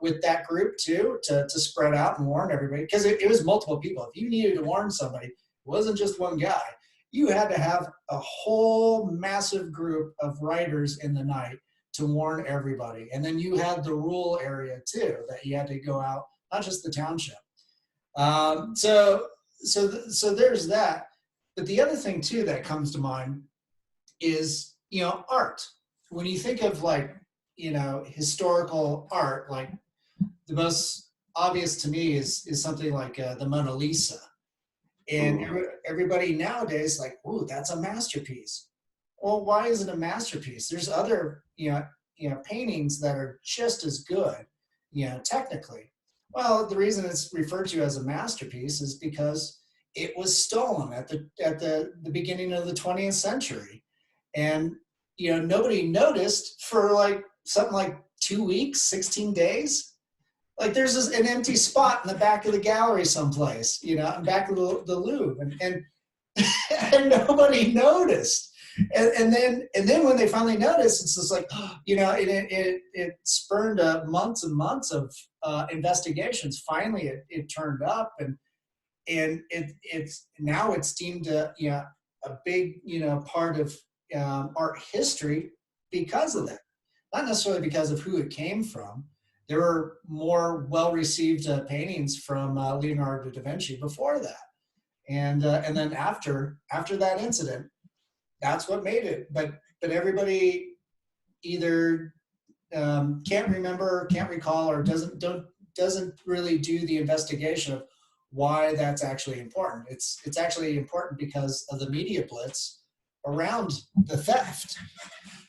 with that group too, to spread out and warn everybody, because it was multiple people. If you needed to warn somebody, it wasn't just one guy. You had to have a whole massive group of writers in the night to warn everybody. And then you had the rural area too, that you had to go out, not just the township. So there's that. But the other thing too that comes to mind is, art. When you think of historical art, like the most obvious to me is something like the Mona Lisa. And everybody nowadays like, ooh, that's a masterpiece. Well, why is it a masterpiece? There's other, paintings that are just as good, technically. Well, the reason it's referred to as a masterpiece is because it was stolen at the beginning of the 20th century. And, nobody noticed for something like 2 weeks, 16 days. Like there's an empty spot in the back of the gallery someplace, back of the Louvre, and and nobody noticed. And then when they finally noticed, it's just like, it spurned months and months of investigations. Finally, it turned up, and it's now it's deemed a big part of art history because of that. Not necessarily because of who it came from. There were more well-received paintings from Leonardo da Vinci before that, and then after that incident, that's what made it. But everybody either can't remember, can't recall, or doesn't really do the investigation of why that's actually important. It's actually important because of the media blitz around the theft,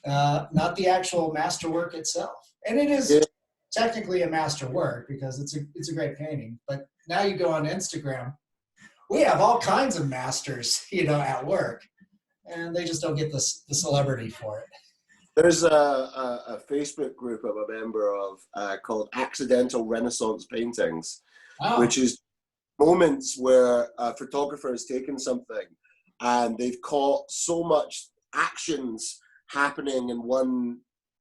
not the actual masterwork itself. And it is technically a masterwork because it's a great painting. But now you go on Instagram, we have all kinds of masters, at work, and they just don't get the celebrity for it. There's a Facebook group I'm a member of called Accidental Renaissance Paintings, which is moments where a photographer has taken something and they've caught so much actions happening in one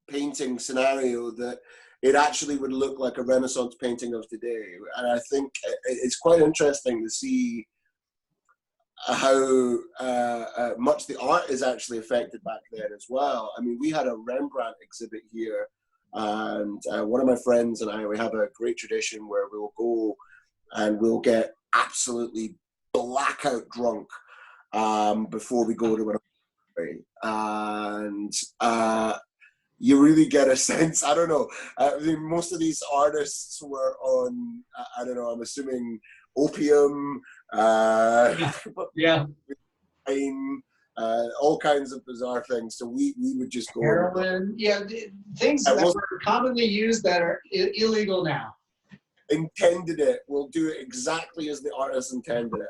painting scenario that it actually would look like a Renaissance painting of today. And I think it's quite interesting to see how much the art is actually affected back then as well. I mean, we had a Rembrandt exhibit here, and one of my friends and I, we have a great tradition where we'll go and we'll get absolutely blackout drunk before we go to an art. And you really get a sense, I don't know, I mean, most of these artists were on, I don't know, I'm assuming opium, all kinds of bizarre things. So we would just go. Heroin, things that were commonly used that are illegal now. Intended it. We'll do it exactly as the artist intended it.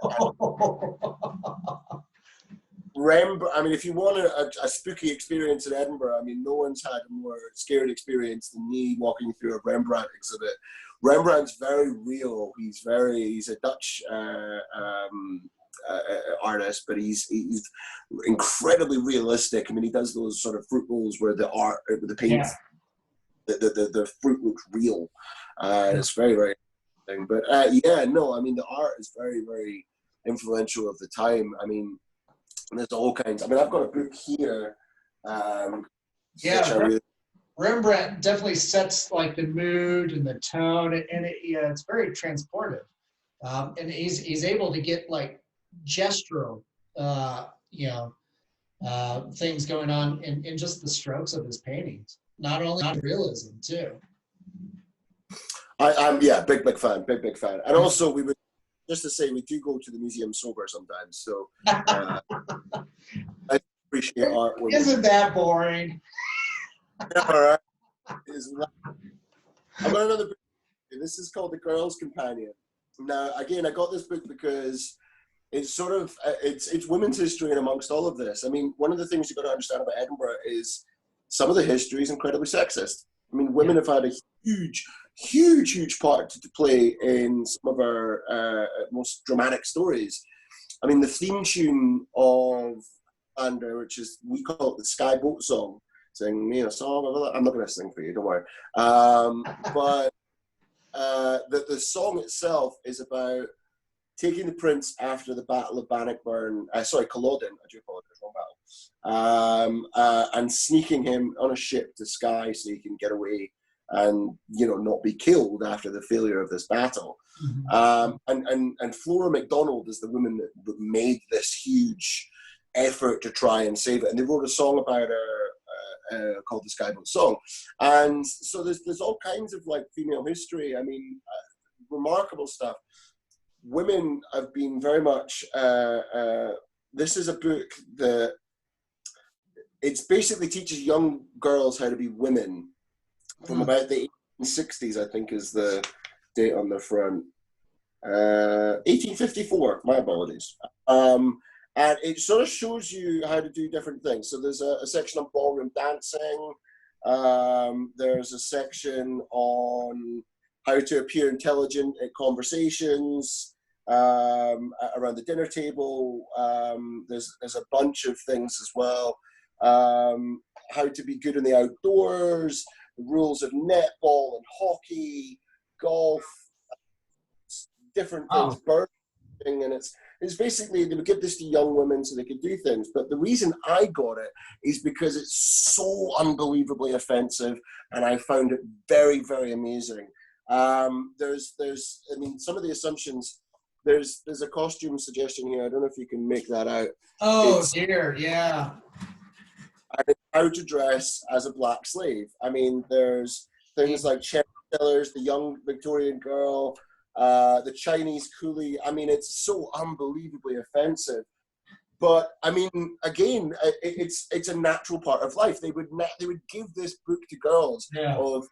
I mean, if you want a spooky experience in Edinburgh, I mean, no one's had a more scary experience than me walking through a Rembrandt exhibit. Rembrandt's very real. He's a Dutch artist, but he's incredibly realistic. I mean, he does those sort of fruit bowls where the paint, the fruit looks real. It's very, very interesting. But I mean, the art is very, very influential of the time. I mean, there's all kinds. I mean, I've got a book here. Rembrandt definitely sets like the mood and the tone, and it's very transportive. And he's able to get like gestural, things going on in just the strokes of his paintings. Not only realism too. I'm big fan, big fan. And also we would, just to say, we do go to the museum sober sometimes. So I appreciate art. Isn't that boring? All right. I've got another book. This is called The Girl's Companion. Now, again, I got this book because it's sort of, it's women's history and amongst all of this. I mean, one of the things you've got to understand about Edinburgh is some of the history is incredibly sexist. I mean, women have had a huge part to play in some of our most dramatic stories. I mean, the theme tune of Outlander, which is, we call it the Skyboat Song. Sing me a song. I'm not going to sing for you, don't worry. But the song itself is about taking the prince after the Battle of Bannockburn, Culloden, I do apologize, wrong battle, and sneaking him on a ship to Skye so he can get away and, you know, not be killed after the failure of this battle. And Flora MacDonald is the woman that made this huge effort to try and save it, and they wrote a song about her called the Skyboat Song. And so there's all kinds of like female history. I mean, remarkable stuff. Women have been very much, this is a book that it's basically teaches young girls how to be women from about the 1860s, I think is the date on the front. 1854, my apologies. And it sort of shows you how to do different things. So there's a section on ballroom dancing. There's a section on how to appear intelligent at conversations, around the dinner table. There's a bunch of things as well. How to be good in the outdoors, the rules of netball and hockey, golf, different things, birding, and it's basically, they would give this to young women so they could do things. But the reason I got it is because it's so unbelievably offensive, and I found it very, very amusing. There's I mean, some of the assumptions, there's a costume suggestion here. I don't know if you can make that out. Oh, dear, yeah. How to dress as a black slave. I mean, there's things like Cherry Sellers, the young Victorian girl, the Chinese coolie. I mean, it's so unbelievably offensive. But I mean, again, it's a natural part of life. They would give this book to girls of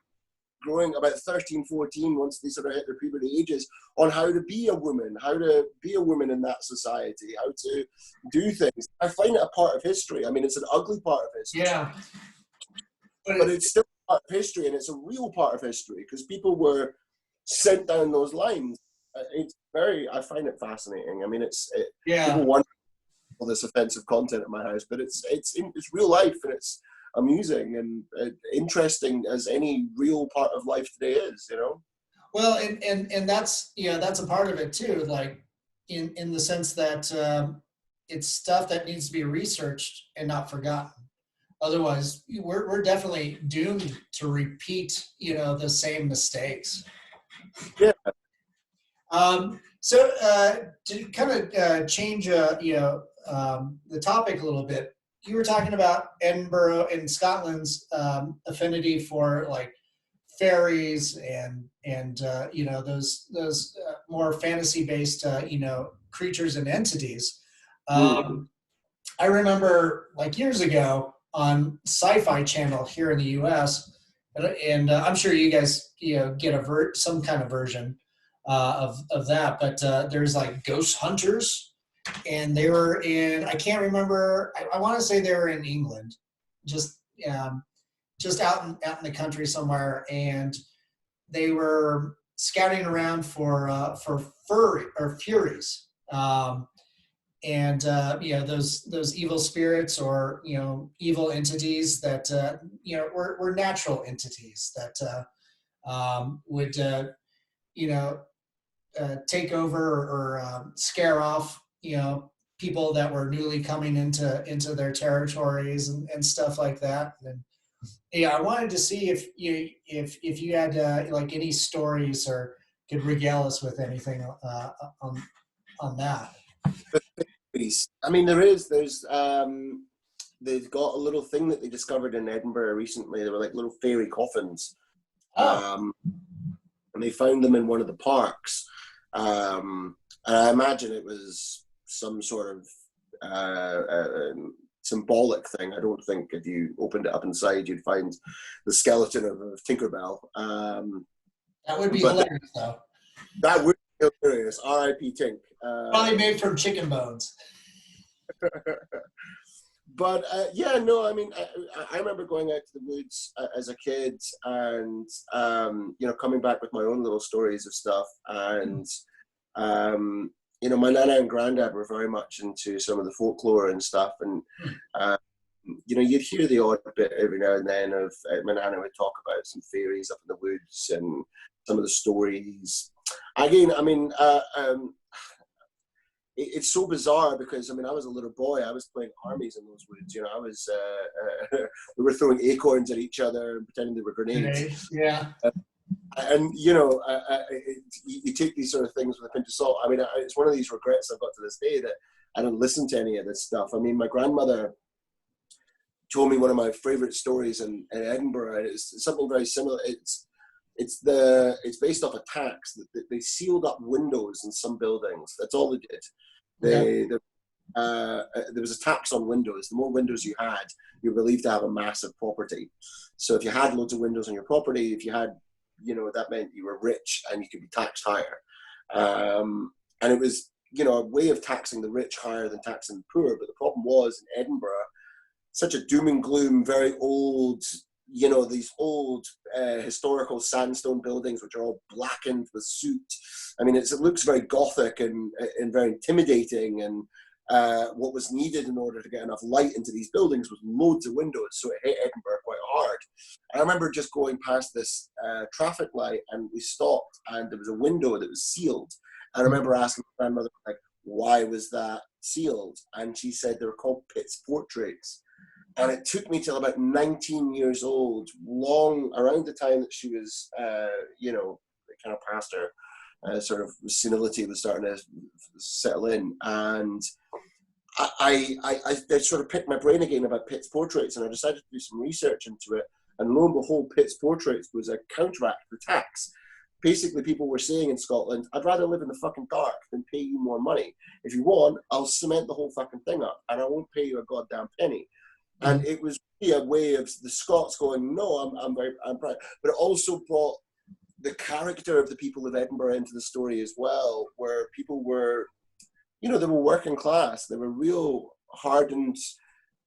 growing about 13, 14, once they sort of hit their puberty ages, on how to be a woman in that society, how to do things. I find it a part of history. I mean, it's an ugly part of history. Yeah. But it's still part of history, and it's a real part of history, because people were sent down those lines. I find it fascinating. I mean, people want all this offensive content in my house, but it's real life, and it's amusing and interesting as any real part of life today is, you know. Well, and that's, you know, that's a part of it too, like in the sense that it's stuff that needs to be researched and not forgotten. Otherwise, we're definitely doomed to repeat, you know, the same mistakes. Yeah. So to kind of change, the topic a little bit, you were talking about Edinburgh and Scotland's affinity for like fairies and you know, those more fantasy based creatures and entities. I remember like years ago on Sci-Fi Channel here in the U.S. and I'm sure you guys get some kind of version of that, but there's like ghost hunters. And they were in, I can't remember, I want to say they were in England, just out in the country somewhere, and they were scouting around for furies, those evil spirits or evil entities that were natural entities that would take over or scare off people that were newly coming into their territories and stuff like that. And I wanted to see if you had like any stories or could regale us with anything on that. I mean, there's they've got a little thing that they discovered in Edinburgh recently. They were like little fairy coffins. And they found them in one of the parks. And I imagine it was some sort of symbolic thing. I don't think if you opened it up inside, you'd find the skeleton of Tinkerbell. That would be hilarious, though. That would be hilarious. R.I.P. Tink. Probably made from chicken bones. But I mean, I remember going out to the woods as a kid, and coming back with my own little stories of stuff, and you know, my nana and granddad were very much into some of the folklore and stuff, and you know, you'd hear the odd bit every now and then of my nana would talk about some fairies up in the woods and some of the stories. Again, I mean, it's so bizarre because, I mean, I was a little boy. I was playing armies in those woods. You know, I was we were throwing acorns at each other and pretending they were grenades. Yeah. And you know, you take these sort of things with a pinch of salt. I mean, it's one of these regrets I've got to this day that I don't listen to any of this stuff. I mean, my grandmother told me one of my favorite stories in Edinburgh, and it's something very similar. It's based off a tax that they sealed up windows in some buildings. That's all they did. There was a tax on windows. The more windows you had, you were believed to have a massive property. So if you had loads of windows on your property, if you had, you know, that meant you were rich and you could be taxed higher. And it was, you know, a way of taxing the rich higher than taxing the poor. But the problem was in Edinburgh, such a doom and gloom, very old, you know, these old historical sandstone buildings, which are all blackened with soot. I mean, it looks very Gothic and very intimidating. And what was needed in order to get enough light into these buildings was loads of windows. So it hit Edinburgh quite hard. And I remember just going past this traffic light, and we stopped, and there was a window that was sealed. And I remember asking my grandmother, like, why was that sealed? And she said they were called Pitt's portraits. And it took me till about 19 years old, long around the time that she was, you know, kind of past her sort of senility was starting to settle in. And I sort of picked my brain again about Pitt's portraits, and I decided to do some research into it. And lo and behold, Pitt's portraits was a counteract for tax. Basically, people were saying in Scotland, I'd rather live in the fucking dark than pay you more money. If you want, I'll cement the whole fucking thing up, and I won't pay you a goddamn penny. And it was really a way of the Scots going, no, I'm proud. But it also brought the character of the people of Edinburgh into the story as well, where people were, you know, they were working class. They were real hardened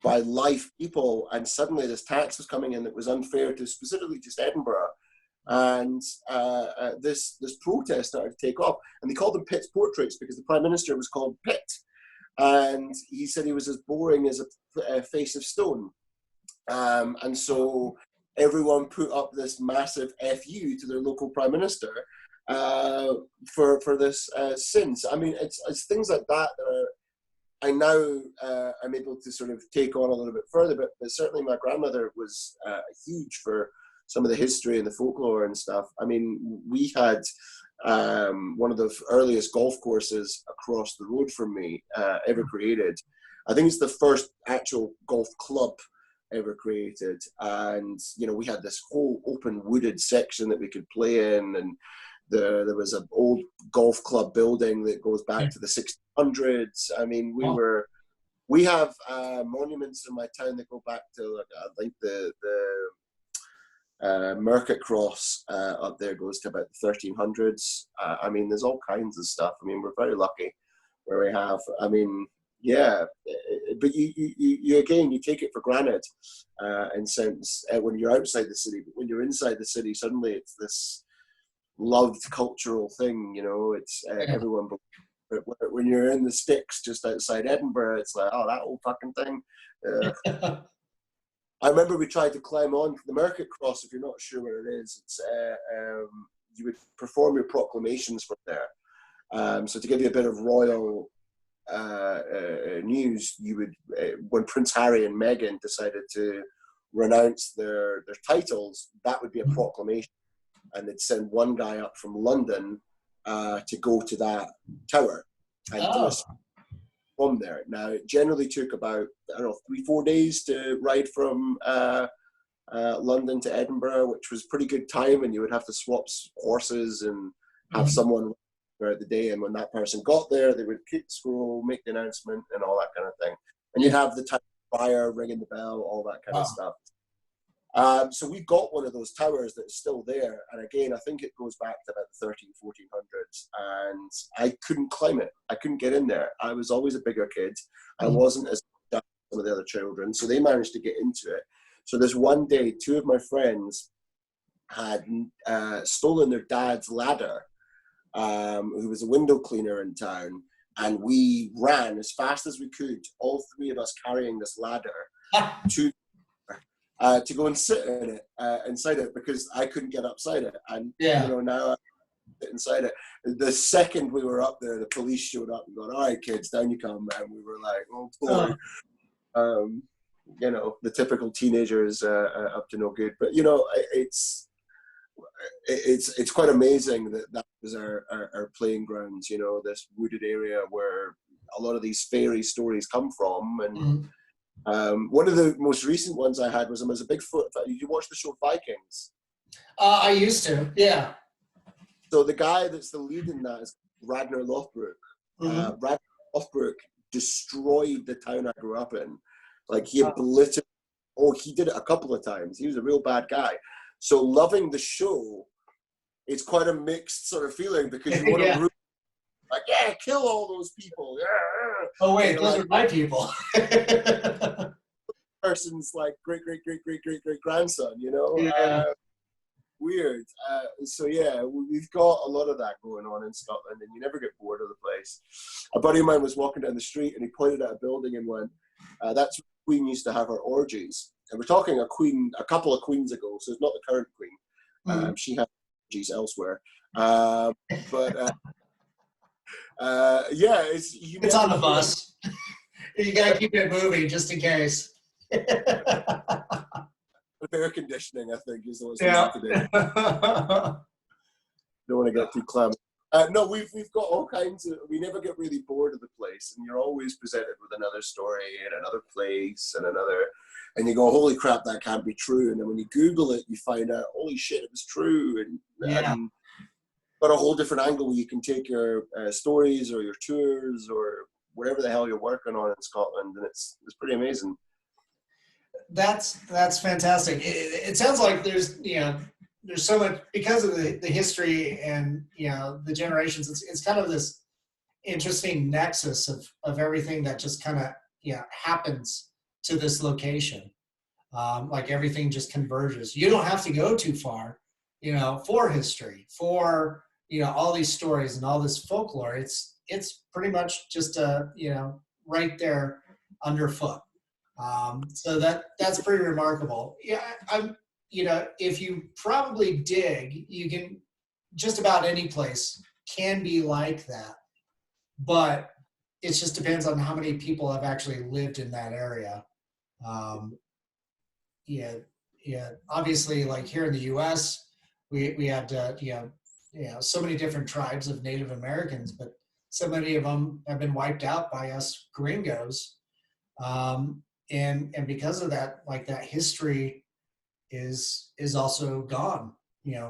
by life people. And suddenly this tax was coming in that was unfair to specifically just Edinburgh. And this protest started to take off. And they called them Pitt's portraits because the Prime Minister was called Pitt. And he said he was as boring as a face of stone. And so everyone put up this massive FU to their local Prime Minister for this sin. So, I mean, it's things like that I now I'm able to sort of take on a little bit further, but certainly my grandmother was huge for some of the history and the folklore and stuff. I mean, we had one of the earliest golf courses across the road from me ever created. I think it's the first actual golf club ever created. And, you know, we had this whole open wooded section that we could play in. And there was an old golf club building that goes back to the 1600s. I mean, we have monuments in my town that go back to, like, I think the Market Cross up there goes to about the 1300s. I mean, there's all kinds of stuff. I mean, we're very lucky where we have. I mean, yeah, but you again, you take it for granted in sense when you're outside the city. But when you're inside the city, suddenly it's this loved cultural thing. You know, it's everyone. But when you're in the sticks just outside Edinburgh, it's like, oh, that old fucking thing. I remember we tried to climb on the Market Cross. If you're not sure where it is, it's you would perform your proclamations from there. So to give you a bit of royal news, you would when Prince Harry and Meghan decided to renounce their titles, that would be a proclamation, and they'd send one guy up from London to go to that tower and do a from there. Now, it generally took about, I don't know, 3-4 days to ride from London to Edinburgh, which was pretty good time, and you would have to swap horses and have someone throughout the day. And when that person got there, they would kick the scroll, make the announcement, and all that kind of thing. And you'd have the town crier ringing the bell, all that kind of stuff. So we got one of those towers that's still there. And again, I think it goes back to about the 1400s. And I couldn't climb it. I couldn't get in there. I was always a bigger kid. I wasn't as good as some of the other children. So they managed to get into it. So this one day, two of my friends had stolen their dad's ladder, who was a window cleaner in town. and we ran as fast as we could, all three of us carrying this ladder to go and sit in it, inside it, because I couldn't get upside it. And now I sit inside it. The second we were up there, the police showed up and going, "All right, kids, down you come." And we were like, "Oh boy." The typical teenagers up to no good. But it's quite amazing that was our playing grounds. This wooded area where a lot of these fairy stories come from. And one of the most recent ones I had was a Bigfoot. Did you watch the show Vikings? I used to, yeah. So the guy that's the lead in that is Ragnar Lothbrok. Ragnar Lothbrok destroyed the town I grew up in. Like, he obliterated. Oh, he did it a couple of times. He was a real bad guy. So loving the show, it's quite a mixed sort of feeling, because you want to root, like, yeah, kill all those people. Yeah. Oh wait, those are my people. Person's like great grandson, Yeah. Weird. So yeah, we've got a lot of that going on in Scotland, and you never get bored of the place. A buddy of mine was walking down the street, and he pointed at a building and went, "That's where the Queen used to have her orgies." And we're talking a couple of queens ago, so it's not the current Queen. She had orgies elsewhere. Yeah, It's on the bus. You gotta keep it moving just in case. Air conditioning, I think, is what's Yeah. today. Don't want to get too clammy. No, we've got all kinds of. We never get really bored of the place, and you're always presented with another story and another place and another, and you go, "Holy crap, that can't be true!" And then when you Google it, you find out, "Holy shit, it was true!" And got a whole different angle where you can take your stories or your tours or whatever the hell you're working on in Scotland, and it's pretty amazing. That's fantastic. It sounds like there's so much, because of the history and the generations. It's kind of this interesting nexus of everything that just kind of happens to this location. Like, everything just converges. You don't have to go too far, for history, for all these stories and all this folklore. It's pretty much just right there underfoot. So that's pretty remarkable. Yeah, if you probably dig, you can, just about any place can be like that, but it just depends on how many people have actually lived in that area. Obviously, like here in the U.S., we had so many different tribes of Native Americans, but so many of them have been wiped out by us gringos. And because of that, like, that history is also gone,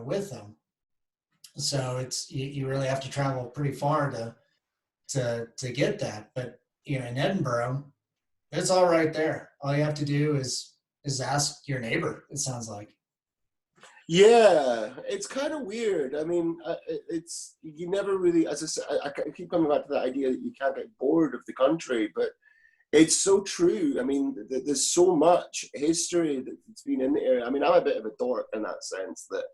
with them. So it's, you really have to travel pretty far to get that. But in Edinburgh, it's all right there. All you have to do is ask your neighbor, it sounds like. Yeah, it's kind of weird. I mean, it's, you never really, as I said, I keep coming back to that idea that you can't get bored of the country, but it's so true. I mean, there's so much history that's been in the area. I mean, I'm a bit of a dork in that sense that,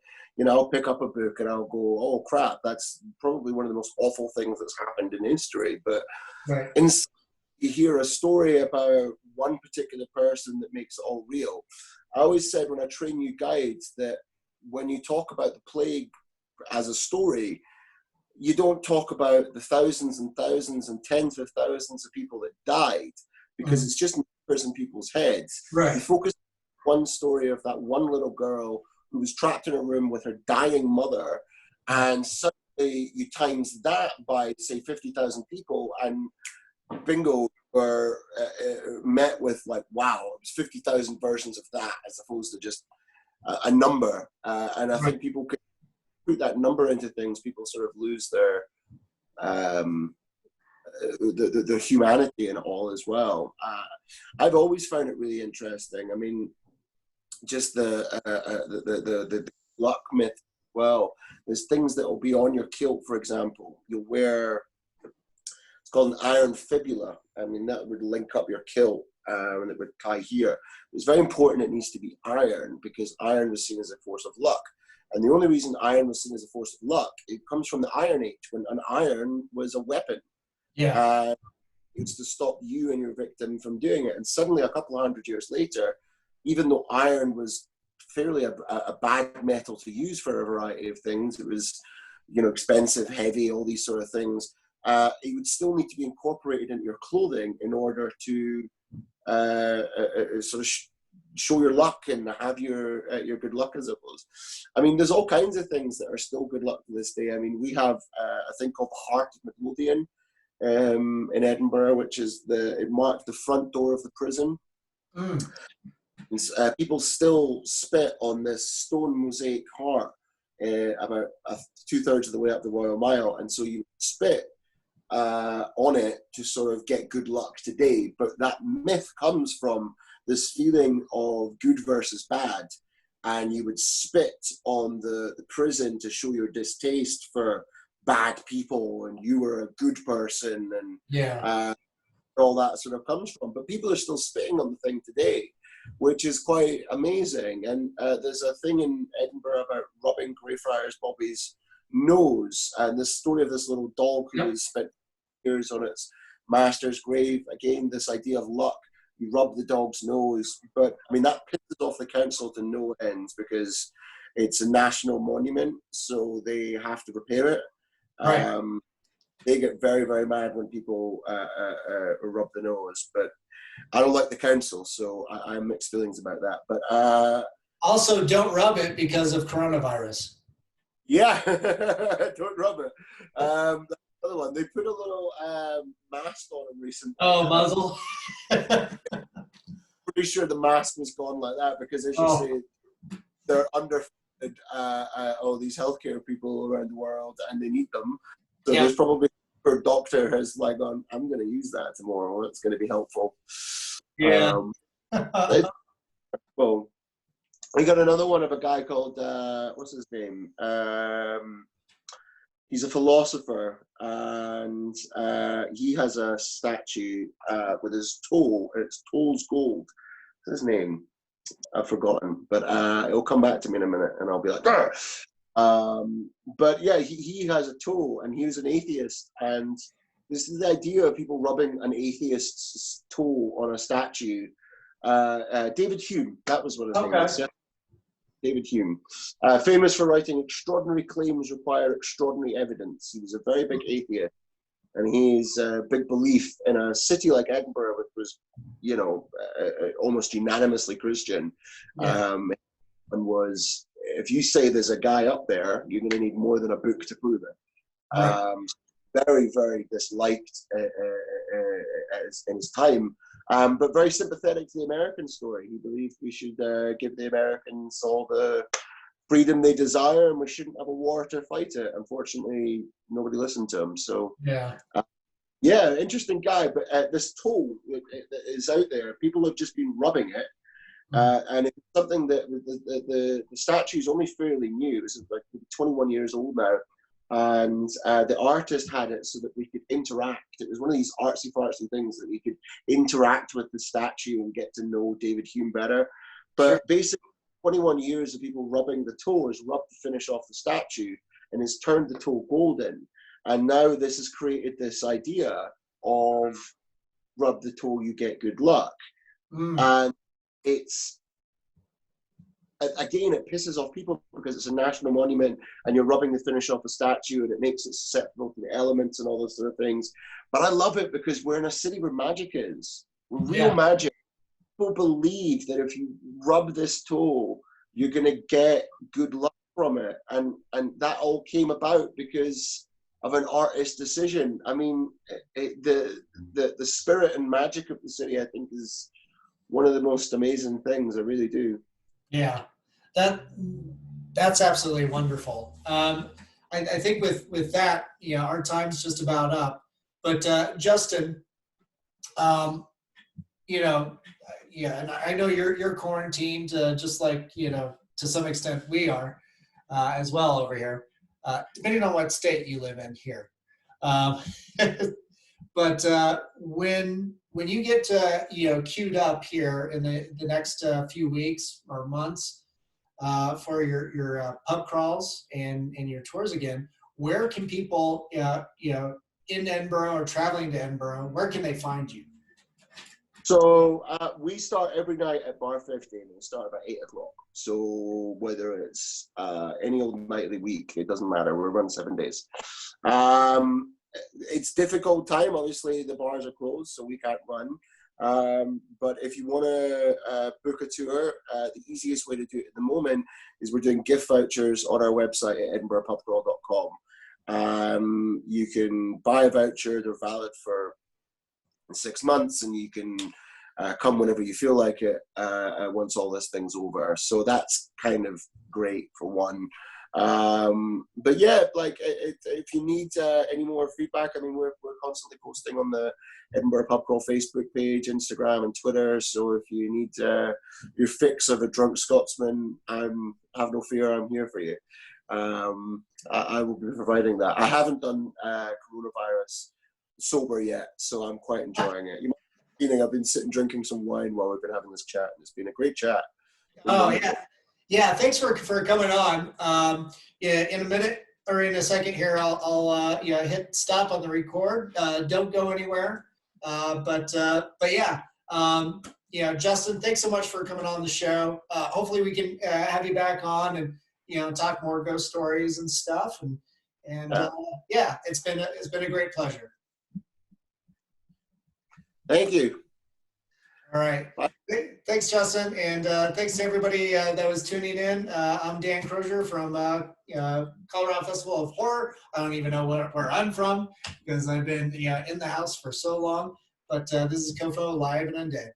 I'll pick up a book and I'll go, "Oh crap, that's probably one of the most awful things that's happened in history." But right. You hear a story about one particular person that makes it all real. I always said when I train new guides that when you talk about the plague as a story, you don't talk about the thousands and thousands and tens of thousands of people that died, because it's just numbers in people's heads. Right. You focus on one story of that one little girl who was trapped in a room with her dying mother, and suddenly you times that by, say, 50,000 people, and bingo, were met with like, wow, it was 50,000 versions of that, as opposed to just a number. And I think people can put that number into things, people sort of lose their the humanity in it all as well. I've always found it really interesting. I mean, just the luck myth as well. There's things that will be on your kilt, for example. You'll wear, it's called an iron fibula. I mean, that would link up your kilt and it would tie here. It's very important it needs to be iron, because iron was seen as a force of luck. And the only reason iron was seen as a force of luck, it comes from the Iron Age, when an iron was a weapon. Yeah. It's to stop you and your victim from doing it. And suddenly, a couple of hundred years later, even though iron was fairly a bad metal to use for a variety of things, it was, expensive, heavy, all these sort of things. It would still need to be incorporated into your clothing in order to sort of show your luck and have your good luck, I suppose. I mean, there's all kinds of things that are still good luck to this day. I mean, we have a thing called the Heart of Midlothian in Edinburgh, which is it marked the front door of the prison. And, people still spit on this stone mosaic heart about 2/3 of the way up the Royal Mile, and so you spit on it to sort of get good luck today. But that myth comes from this feeling of good versus bad, and you would spit on the prison to show your distaste for bad people, and you were a good person, and all that sort of comes from. But people are still spitting on the thing today, which is quite amazing. And there's a thing in Edinburgh about rubbing Greyfriar's Bobby's nose, and the story of this little dog who spent years on its master's grave. Again, this idea of luck. You rub the dog's nose, but I mean that pisses off the council to no end because it's a national monument, so they have to repair it. Right. They get very, very mad when people rub the nose, but I don't like the council, so I have mixed feelings about that. But also, don't rub it because of coronavirus. Yeah, don't rub it. The other one, they put a little mask on him recently. Oh, muzzle. Pretty sure the mask was gone like that because, as you say, they're underfunded, all these healthcare people around the world, and they need them. So there's probably a doctor has like gone, I'm going to use that tomorrow. It's going to be helpful. Yeah. Well, we got another one of a guy called what's his name? He's a philosopher, and he has a statue with his toe. It's toe's gold. What's his name? I've forgotten, but it'll come back to me in a minute, and I'll be like, but yeah, he has a toe, and he was an atheist, and this is the idea of people rubbing an atheist's toe on a statue. David Hume, that was what his name was. Yeah. David Hume, famous for writing "Extraordinary claims require extraordinary evidence." He was a very big atheist, and his big belief in a city like Edinburgh, which was, almost unanimously Christian, and was, if you say there's a guy up there, you're going to need more than a book to prove it. Right. Very, very disliked in his time. But very sympathetic to the American story. He believed we should give the Americans all the freedom they desire, and we shouldn't have a war to fight it. Unfortunately, nobody listened to him. So interesting guy. But this tool is out there. People have just been rubbing it, and it's something that the statue is only fairly new. It's like 21 years old now. And the artist had it so that we could interact. It was one of these artsy-fartsy things that we could interact with the statue and get to know David Hume better. But basically, 21 years of people rubbing the toe has rubbed the finish off the statue and has turned the toe golden. And now this has created this idea of rub the toe, you get good luck. And it's, again, it pisses off people because it's a national monument and you're rubbing the finish off a statue and it makes it susceptible to the elements and all those sort of things. But I love it because we're in a city where magic is. Real magic. People believe that if you rub this toe, you're going to get good luck from it. And that all came about because of an artist's decision. I mean, the spirit and magic of the city, I think, is one of the most amazing things. I really do. Yeah, that's absolutely wonderful. I think with that, our time's just about up. But Juston, and I know you're quarantined, just like to some extent we are as well over here, depending on what state you live in here. But when you get queued up here in the next few weeks or months for your pub crawls and your tours again, where can people in Edinburgh or traveling to Edinburgh, where can they find you? So we start every night at Bar 15. We start about 8 o'clock. So whether it's any old night of the week, it doesn't matter. We're running 7 days. It's difficult time. Obviously, the bars are closed, so we can't run. But if you want to book a tour, the easiest way to do it at the moment is we're doing gift vouchers on our website at edinburghpubcrawl.com. You can buy a voucher. They're valid for 6 months, and you can come whenever you feel like it once all this thing's over. So that's kind of great for one. But yeah, like if you need any more feedback, I mean, we're constantly posting on the Edinburgh Pub Crawl Facebook page, Instagram, and Twitter. So if you need your fix of a drunk Scotsman, have no fear, I'm here for you. I will be providing that. I haven't done coronavirus sober yet, so I'm quite enjoying it. You might be I've been sitting drinking some wine while we've been having this chat, and it's been a great chat. Oh yeah. Thanks for coming on. Yeah, in a minute or in a second here, I'll hit stop on the record. Don't go anywhere. But yeah, Juston, thanks so much for coming on the show. Hopefully we can have you back on and talk more ghost stories and stuff. And yeah, it's been a great pleasure. Thank you. All right. Bye. Thanks, Juston. And thanks to everybody that was tuning in. I'm Dan Crosier from Colorado Festival of Horror. I don't even know where I'm from because I've been in the house for so long. But this is COFOH Live Undead.